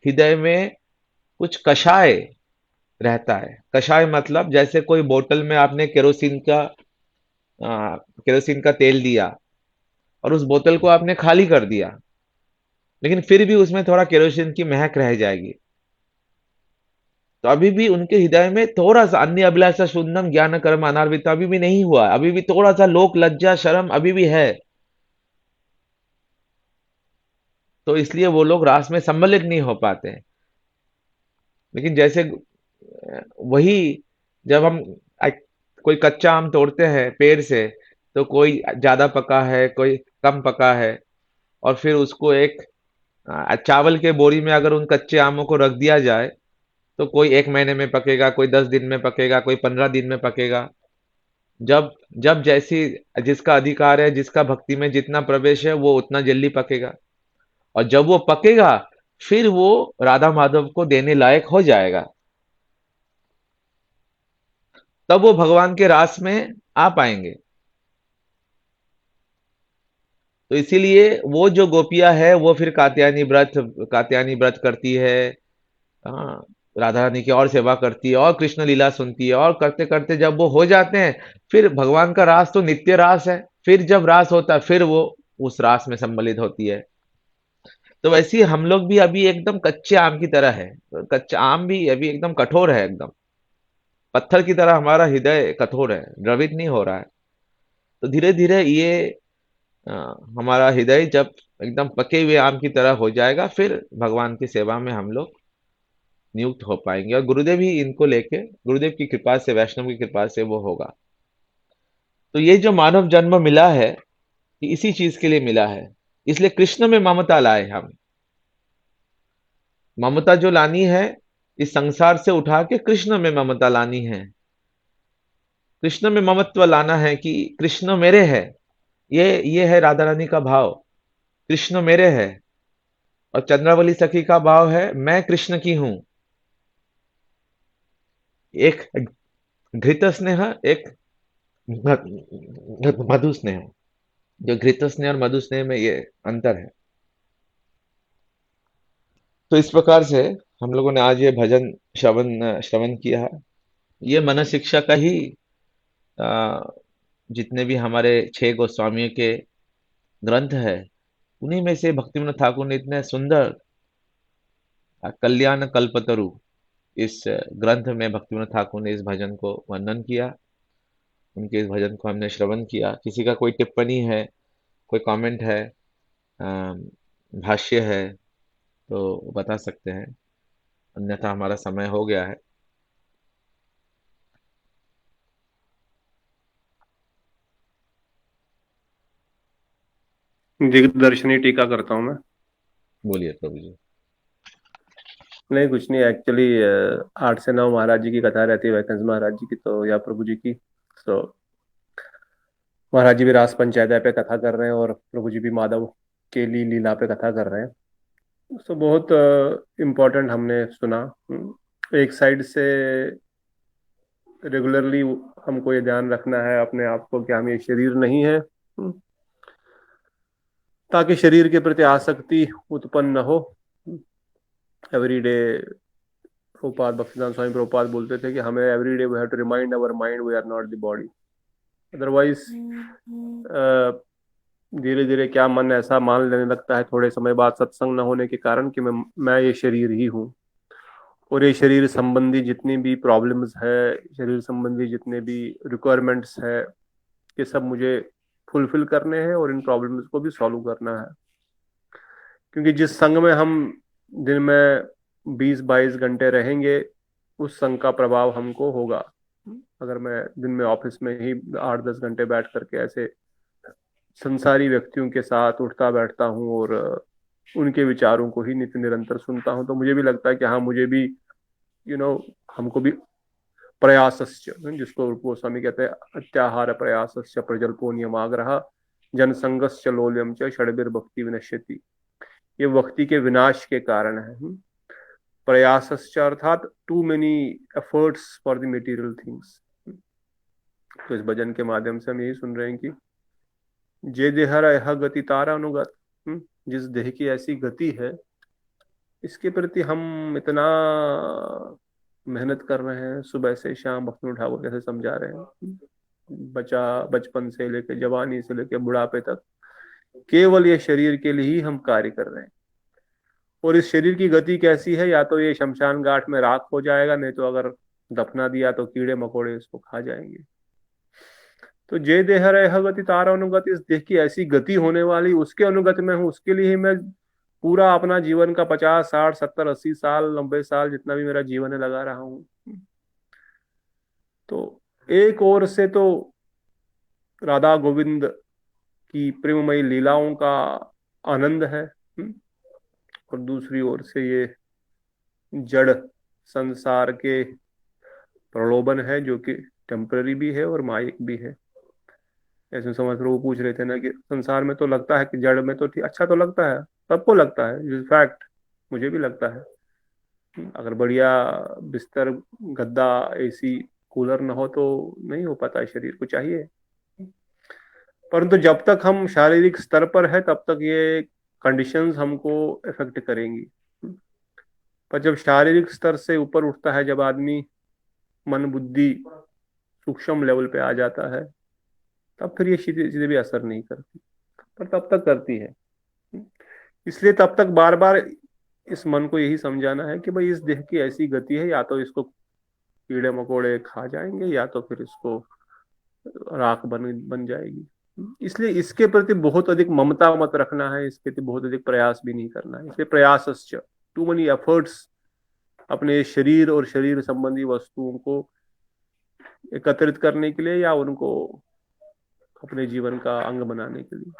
S1: हृदय में कुछ कषाय रहता है। कषाय मतलब जैसे कोई बोतल में आपने केरोसिन का तेल दिया और उस बोतल को आपने खाली कर दिया, लेकिन फिर भी उसमें थोड़ा केरोसिन की महक रह जाएगी। तो अभी भी उनके हृदय में थोड़ा सा अन्य अभिलाषा शून्यम ज्ञान कर्म अनार्विता अभी भी नहीं हुआ, अभी भी थोड़ा सा लोक लज्जा शर्म अभी भी है। तो इसलिए वो लोग रास में सम्मिलित नहीं हो पाते हैं। लेकिन जैसे वही, जब हम अ- कोई कच्चा आम तोड़ते हैं पेड़ से, तो कोई ज्यादा पका है, कोई कम पका है, और फिर उसको एक चावल के बोरी में अगर उन कच्चे आमों को रख दिया जाए, तो कोई 1 महीने में पकेगा, कोई 10 दिन में पकेगा, कोई 15 दिन में पकेगा। जब जब जैसी जिसका अधिकार है, जिसका भक्ति में जितना प्रवेश है, वो उतना जल्दी पकेगा। और जब वो पकेगा, फिर वो राधा माधव को देने लायक हो जाएगा, तब वो भगवान के रास में आ पाएंगे। तो इसीलिए वो जो गोपियां है, वो फिर कात्यायनी व्रत करती है। हाँ, राधा रानी की और सेवा करती है और कृष्ण लीला सुनती है, और करते करते जब वो हो जाते हैं, फिर भगवान का रास तो नित्य रास है। फिर जब रास होता है, फिर वो उस रास में सम्मिलित होती है। तो वैसे ही हम लोग भी अभी एकदम कच्चे आम की तरह है। कच्चा आम भी अभी एकदम कठोर है, एकदम पत्थर की तरह हमारा हृदय कठोर है, द्रवित नहीं हो रहा है। तो धीरे धीरे ये अ, हमारा हृदय जब एकदम पके हुए आम की तरह हो जाएगा, फिर भगवान की सेवा में हम लोग नियुक्त हो पाएंगे। और गुरुदेव ही इनको लेके, गुरुदेव की कृपा से, वैष्णव की कृपा से वो होगा। तो ये जो मानव जन्म मिला है, ये इसी चीज के लिए मिला है। इसलिए कृष्ण में ममता लाए हम। ममता जो लानी है, इस संसार से उठा के कृष्ण में ममता लानी है। कृष्ण में ममत्व लाना है कि कृष्ण मेरे है। ये है राधा रानी का भाव, कृष्ण मेरे है। और चंद्रावली सखी का भाव है, मैं कृष्ण की हूं। एक घृत स्नेह, एक मधु स्नेह। जो घृत स्नेह और मधु स्नेह में ये अंतर है। तो इस प्रकार से हम लोगों ने आज ये भजन श्रवण श्रवण किया है। ये मन शिक्षा का ही आ, जितने भी हमारे 6 गोस्वामियों के ग्रंथ है, उन्हीं में से भक्तिविनोद ठाकुर ने इतने सुंदर कल्याण कल्पतरु, इस ग्रंथ में भक्तिविनोद ठाकुर ने इस भजन को वर्णन किया। उनके इस भजन को हमने श्रवण किया। किसी का कोई टिप्पणी है, कोई कमेंट है, भाष्य है, तो बता सकते हैं, अन्यथा हमारा समय हो गया है।
S4: दिग्दर्शनी टीका करता हूँ मैं।
S1: बोलिए प्रभु जी।
S4: नहीं, कुछ नहीं, एक्चुअली 8 से 9 महाराज जी की कथा रहती है, वैकंस महाराज जी की तो या प्रभु जी की। तो महाराज जी भी रास पंचायत पे कथा कर रहे हैं और प्रभु जी भी माधव के लीला पे कथा कर रहे हैं। तो बहुत इम्पोर्टेंट हमने सुना। एक साइड से रेगुलरली हमको ये ध्यान रखना है अपने आप को कि हम ये शरीर नहीं है, ताकि शरीर के प्रति आसक्ति उत्पन्न न हो। एवरी डे प्रभुपाद भक्तिदान स्वामी प्रभुपाद बोलते थे कि हमें every day we have to remind our mind we are not the body. Otherwise धीरे धीरे क्या मन ऐसा मान लेने लगता है थोड़े समय बाद सत्संग न होने के कारण कि मैं ये शरीर ही हूँ, और ये शरीर संबंधी जितनी भी प्रॉब्लम्स है, शरीर संबंधी जितने भी रिक्वायरमेंट्स है, ये सब मुझे फुलफिल करने हैं और इन प्रॉब्लम्स को भी सॉल्व करना है। क्योंकि जिस संग में हम दिन में 20-22 घंटे रहेंगे, उस संग का प्रभाव हमको होगा। अगर मैं दिन में ऑफिस में ही 8-10 घंटे बैठ करके ऐसे संसारी व्यक्तियों के साथ उठता बैठता हूँ और उनके विचारों को ही नित्य निरंतर सुनता हूँ, तो मुझे भी लगता है कि हाँ, मुझे भी हमको भी प्रयासस्य, जिसको गोस्वामी कहते हैं अत्याहार प्रयासस्य प्रजल्पो नियमाग्रह जनसंगस्य लोल्यम च षड्भिर्भक्ति विनश्यति। ये भक्ति के विनाश के कारण है। प्रयासस्य अर्थात too many efforts for the material things. तो इस भजन के माध्यम से हम यही सुन रहे हैं कि जे देहर यह गति तारा अनुगत, जिस देह की ऐसी गति है, इसके प्रति हम इतना मेहनत कर रहे हैं। सुबह से शाम भक्ति ठाकुर कैसे समझा रहे हैं, बचपन से लेकर जवानी से लेकर बुढ़ापे तक केवल ये शरीर के लिए ही हम कार्य कर रहे हैं। और इस शरीर की गति कैसी है, या तो ये शमशान घाट में राख हो जाएगा, नहीं तो अगर दफना दिया तो कीड़े मकोड़े इसको खा जाएंगे। तो जे देह रह गति तारा अनुगत, इस देह की ऐसी गति होने वाली, उसके अनुगत में हूँ, उसके लिए ही मैं पूरा अपना जीवन का 50, 60, 70, 80 साल, 90 साल जितना भी मेरा जीवन है लगा रहा हूँ। तो एक ओर से तो राधा गोविंद की प्रेममयी लीलाओं का आनंद है, और दूसरी ओर से ये जड़ संसार के प्रलोभन है, जो कि टेम्पररी भी है और मायिक भी है। ऐसे समझ वो पूछ रहे थे ना कि संसार में तो लगता है कि जड़ में तो ठीक, अच्छा तो लगता है, सबको लगता है, फैक्ट मुझे भी लगता है। अगर बढ़िया बिस्तर, गद्दा, एसी, कूलर ना हो तो नहीं हो पाता है, शरीर को चाहिए। परंतु जब तक हम शारीरिक स्तर पर है तब तक ये कंडीशंस हमको इफेक्ट करेंगी। पर जब शारीरिक स्तर से ऊपर उठता है, जब आदमी मन बुद्धि सूक्ष्म लेवल पे आ जाता है, तब फिर ये सीधे सीधे भी असर नहीं करती, पर तब तक करती है। इसलिए तब तक बार बार इस मन को यही समझाना है कि भाई इस देह की ऐसी गति है, या तो इसको कीड़े मकोड़े खा जाएंगे, या तो फिर इसको राख बन जाएगी। इसलिए इसके प्रति बहुत अधिक ममता मत रखना है, इसके प्रति बहुत अधिक प्रयास भी नहीं करना है। इसलिए प्रयासस्य, टू मनी एफर्ट्स अपने शरीर और शरीर संबंधी वस्तुओं को एकत्रित करने के लिए या उनको अपने जीवन का अंग बनाने के लिए।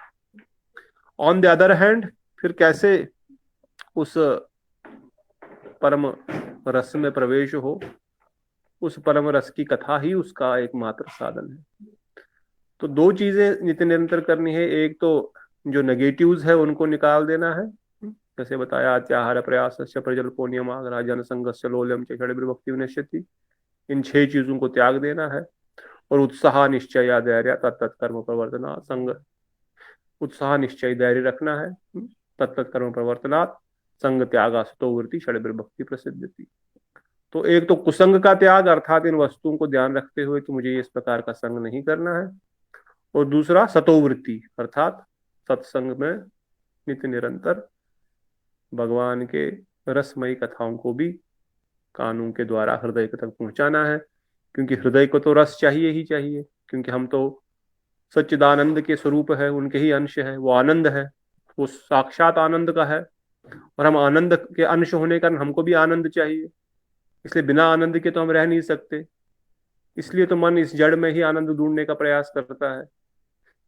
S4: ऑन द अदर हैंड, फिर कैसे उस परम रस में प्रवेश हो, उस परम रस की कथा ही उसका एकमात्र साधन है। तो दो चीजें नित्य निरंतर करनी है। एक तो जो नेगेटिव्स है उनको निकाल देना है, जैसे बताया अत्याहार प्रयासस्य प्रजल्पो नियमाग्रह जनसंगस्य लोल्यम च षड्भिर्भक्ति विनश्यति। इन 6 चीजों को त्याग देना है। और उत्साह निश्चय धैर्य तत्त कर्म प्रवर्तना संग, उत्साह निश्चय धैर्य रखना है, तत्त कर्म प्रवर्तनात् संग त्यागा सतोवृत्ति षड्भिर्भक्ति प्रसिद्धति। तो एक तो कुसंग का त्याग, अर्थात इन वस्तुओं को ध्यान रखते हुए कि मुझे इस प्रकार का संग नहीं करना है। और दूसरा सतोवृत्ति, अर्थात सत्संग में नित्य निरंतर भगवान के रसमयी कथाओं को भी कानों के द्वारा हृदय तक पहुंचाना है, क्योंकि हृदय को तो रस चाहिए ही चाहिए, क्योंकि हम तो सच्चिदानंद के स्वरूप है, उनके ही अंश है। वो आनंद है, वो साक्षात आनंद का है, और हम आनंद के अंश होने का हमको भी आनंद चाहिए। इसलिए बिना आनंद के तो हम रह नहीं सकते। इसलिए तो मन इस जड़ में ही आनंद ढूंढने का प्रयास करता है।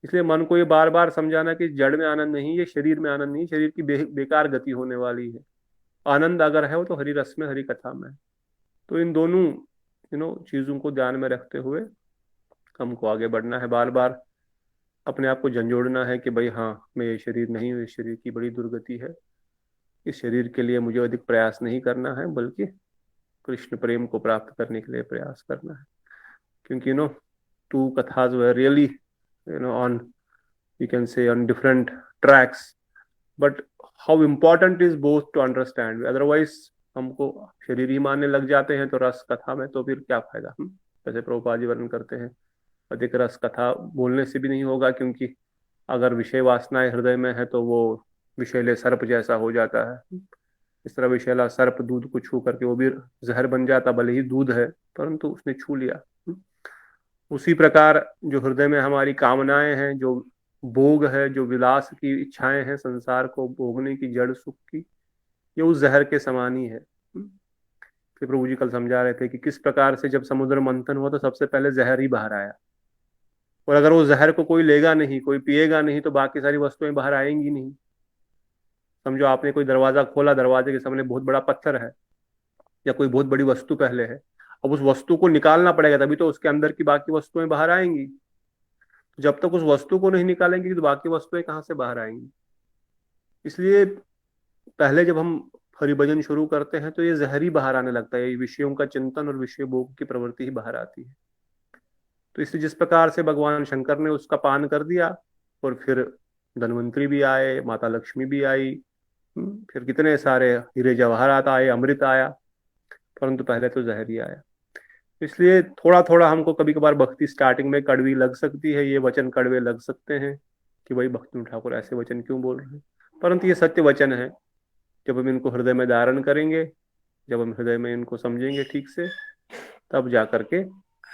S4: इसलिए मन को ये बार बार समझाना कि जड़ में आनंद नहीं, ये शरीर में आनंद नहीं, शरीर की बेकार गति होने वाली है। आनंद अगर है वो तो हरि रस में, हरि कथा में। तो इन दोनों चीजों को ध्यान में रखते हुए हमको आगे बढ़ना है। बार बार अपने आप को झंझोड़ना है कि भाई हाँ, मैं ये शरीर नहीं हूँ, इस शरीर की बड़ी दुर्गति है, इस शरीर के लिए मुझे अधिक प्रयास नहीं करना है, बल्कि कृष्ण प्रेम को प्राप्त करने के लिए प्रयास करना है। क्योंकि two kathas were really on, you can say, on different tracks, but how important is both to understand. Otherwise हमको शरीर ही मानने लग जाते हैं तो रस कथा में तो फिर क्या फायदा। जैसे प्रभुपाद जी वर्णन करते हैं, अधिक रस कथा बोलने से भी नहीं होगा, क्योंकि अगर विषय वासनाएं हृदय में है तो वो विषैले सर्प जैसा हो जाता है। इस तरह विषैला सर्प दूध को छू करके वो भी जहर बन जाता, भले ही दूध है परंतु उसने छू लिया। उसी प्रकार जो हृदय में हमारी कामनाएं हैं, जो भोग है, जो विलास की इच्छाएं हैं, संसार को भोगने की जड़ सुख की, ये उस जहर के समान ही है। कि प्रभु जी कल समझा रहे थे कि किस प्रकार से जब समुद्र मंथन हुआ तो सबसे पहले जहर ही बाहर आया, और अगर वो जहर को कोई लेगा नहीं, कोई पिएगा नहीं, तो बाकी सारी वस्तुएं बाहर आएंगी नहीं। समझो आपने कोई दरवाजा खोला, दरवाजे के सामने बहुत बड़ा पत्थर है या कोई बहुत बड़ी वस्तु पहले है, अब उस वस्तु को निकालना पड़ेगा, तभी तो उसके अंदर की बाकी वस्तुएं बाहर आएंगी। जब तक उस वस्तु को नहीं निकालेंगे तो बाकी वस्तुएं कहाँ से बाहर आएंगी। इसलिए पहले जब हम हरिभजन शुरू करते हैं तो ये जहर ही बाहर आने लगता है, ये विषयों का चिंतन और विषय भोग की प्रवृत्ति ही बाहर आती है। तो इसलिए जिस प्रकार से भगवान शंकर ने उसका पान कर दिया, और फिर धन्वंतरी भी आए, माता लक्ष्मी भी आई, फिर कितने सारे हीरे जवाहरात आए, अमृत आया, परंतु पहले तो जहर ही आया। इसलिए थोड़ा थोड़ा हमको कभी कभार भक्ति स्टार्टिंग में कड़वी लग सकती है, ये वचन कड़वे लग सकते हैं कि भाई भक्ति ठाकुर ऐसे वचन क्यों बोल रहे हैं, परंतु ये सत्य वचन है। जब हम इनको हृदय में धारण करेंगे, जब हम हृदय में इनको समझेंगे ठीक से, तब जा करके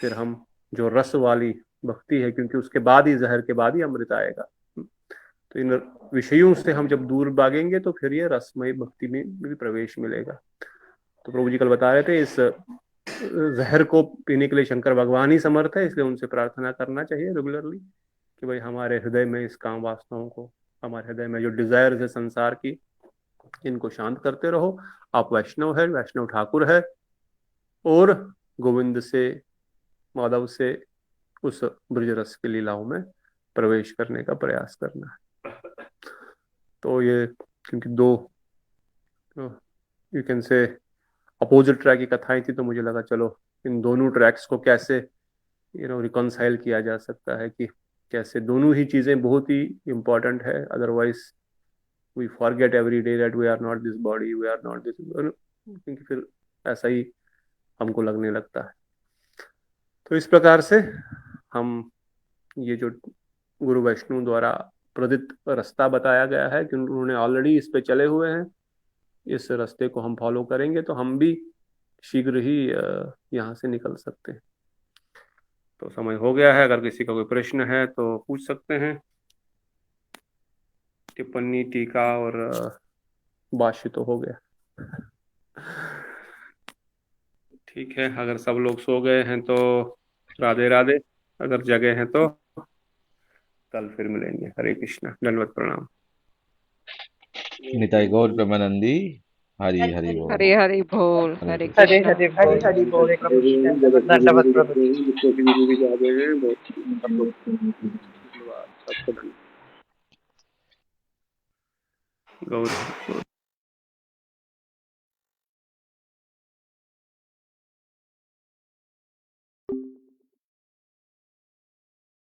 S4: फिर हम जो रस वाली भक्ति है, क्योंकि उसके बाद ही जहर के बाद ही अमृत आएगा, तो इन विषयों से हम जब दूर भागेंगे तो फिर ये रसमय भक्ति में भी प्रवेश मिलेगा। तो प्रभु जी कल बता रहे थे इस जहर को पीने के लिए शंकर भगवान ही समर्थ है, इसलिए उनसे प्रार्थना करना चाहिए रेगुलरली कि भाई हमारे हृदय में इस काम वासनाओं को, हमारे हृदय में जो डिजायर है संसार की, इनको शांत करते रहो। आप वैष्णव है, वैष्णव ठाकुर है, और गोविंद से, माधव से उस ब्रज रस की लीलाओं में प्रवेश करने का प्रयास करना है। तो ये क्योंकि दो you can say opposite track की कथाएं थी, तो मुझे लगा चलो इन दोनों ट्रैक्स को कैसे रिकॉन्साइल किया जा सकता है, कि कैसे दोनों ही चीजें बहुत ही इंपॉर्टेंट है, otherwise we forget every day that we are not this body, we are not this, क्योंकि फिर ऐसा ही हमको लगने लगता है। तो इस प्रकार से हम ये जो गुरु वैष्णव द्वारा प्रदत्त रास्ता बताया गया है कि उन्होंने ऑलरेडी इस पे चले हुए हैं, इस रास्ते को हम फॉलो करेंगे तो हम भी शीघ्र ही यहाँ से निकल सकते हैं। तो समय हो गया है, अगर किसी का कोई प्रश्न है तो पूछ सकते हैं। टिप्पणी, टीका और भाष्य तो हो गया। ठीक है, अगर सब लोग सो गए हैं तो राधे राधे, अगर जगे हैं तो कल फिर मिलेंगे। हरे कृष्णा, दंडवत प्रणाम।
S1: निताई गौर प्रेमानंदी, हरि हरि बोल।
S5: हरे हरि बोल।
S1: हरे
S5: हरे
S1: कृष्ण।
S2: हरे
S5: कृष्णा।
S2: हरे बोल, हरि बोल, प्रभु जी दंडवत प्रभु जी।
S4: जागे हैं बहुत धन्यवाद, सबको धन्यवाद। गौर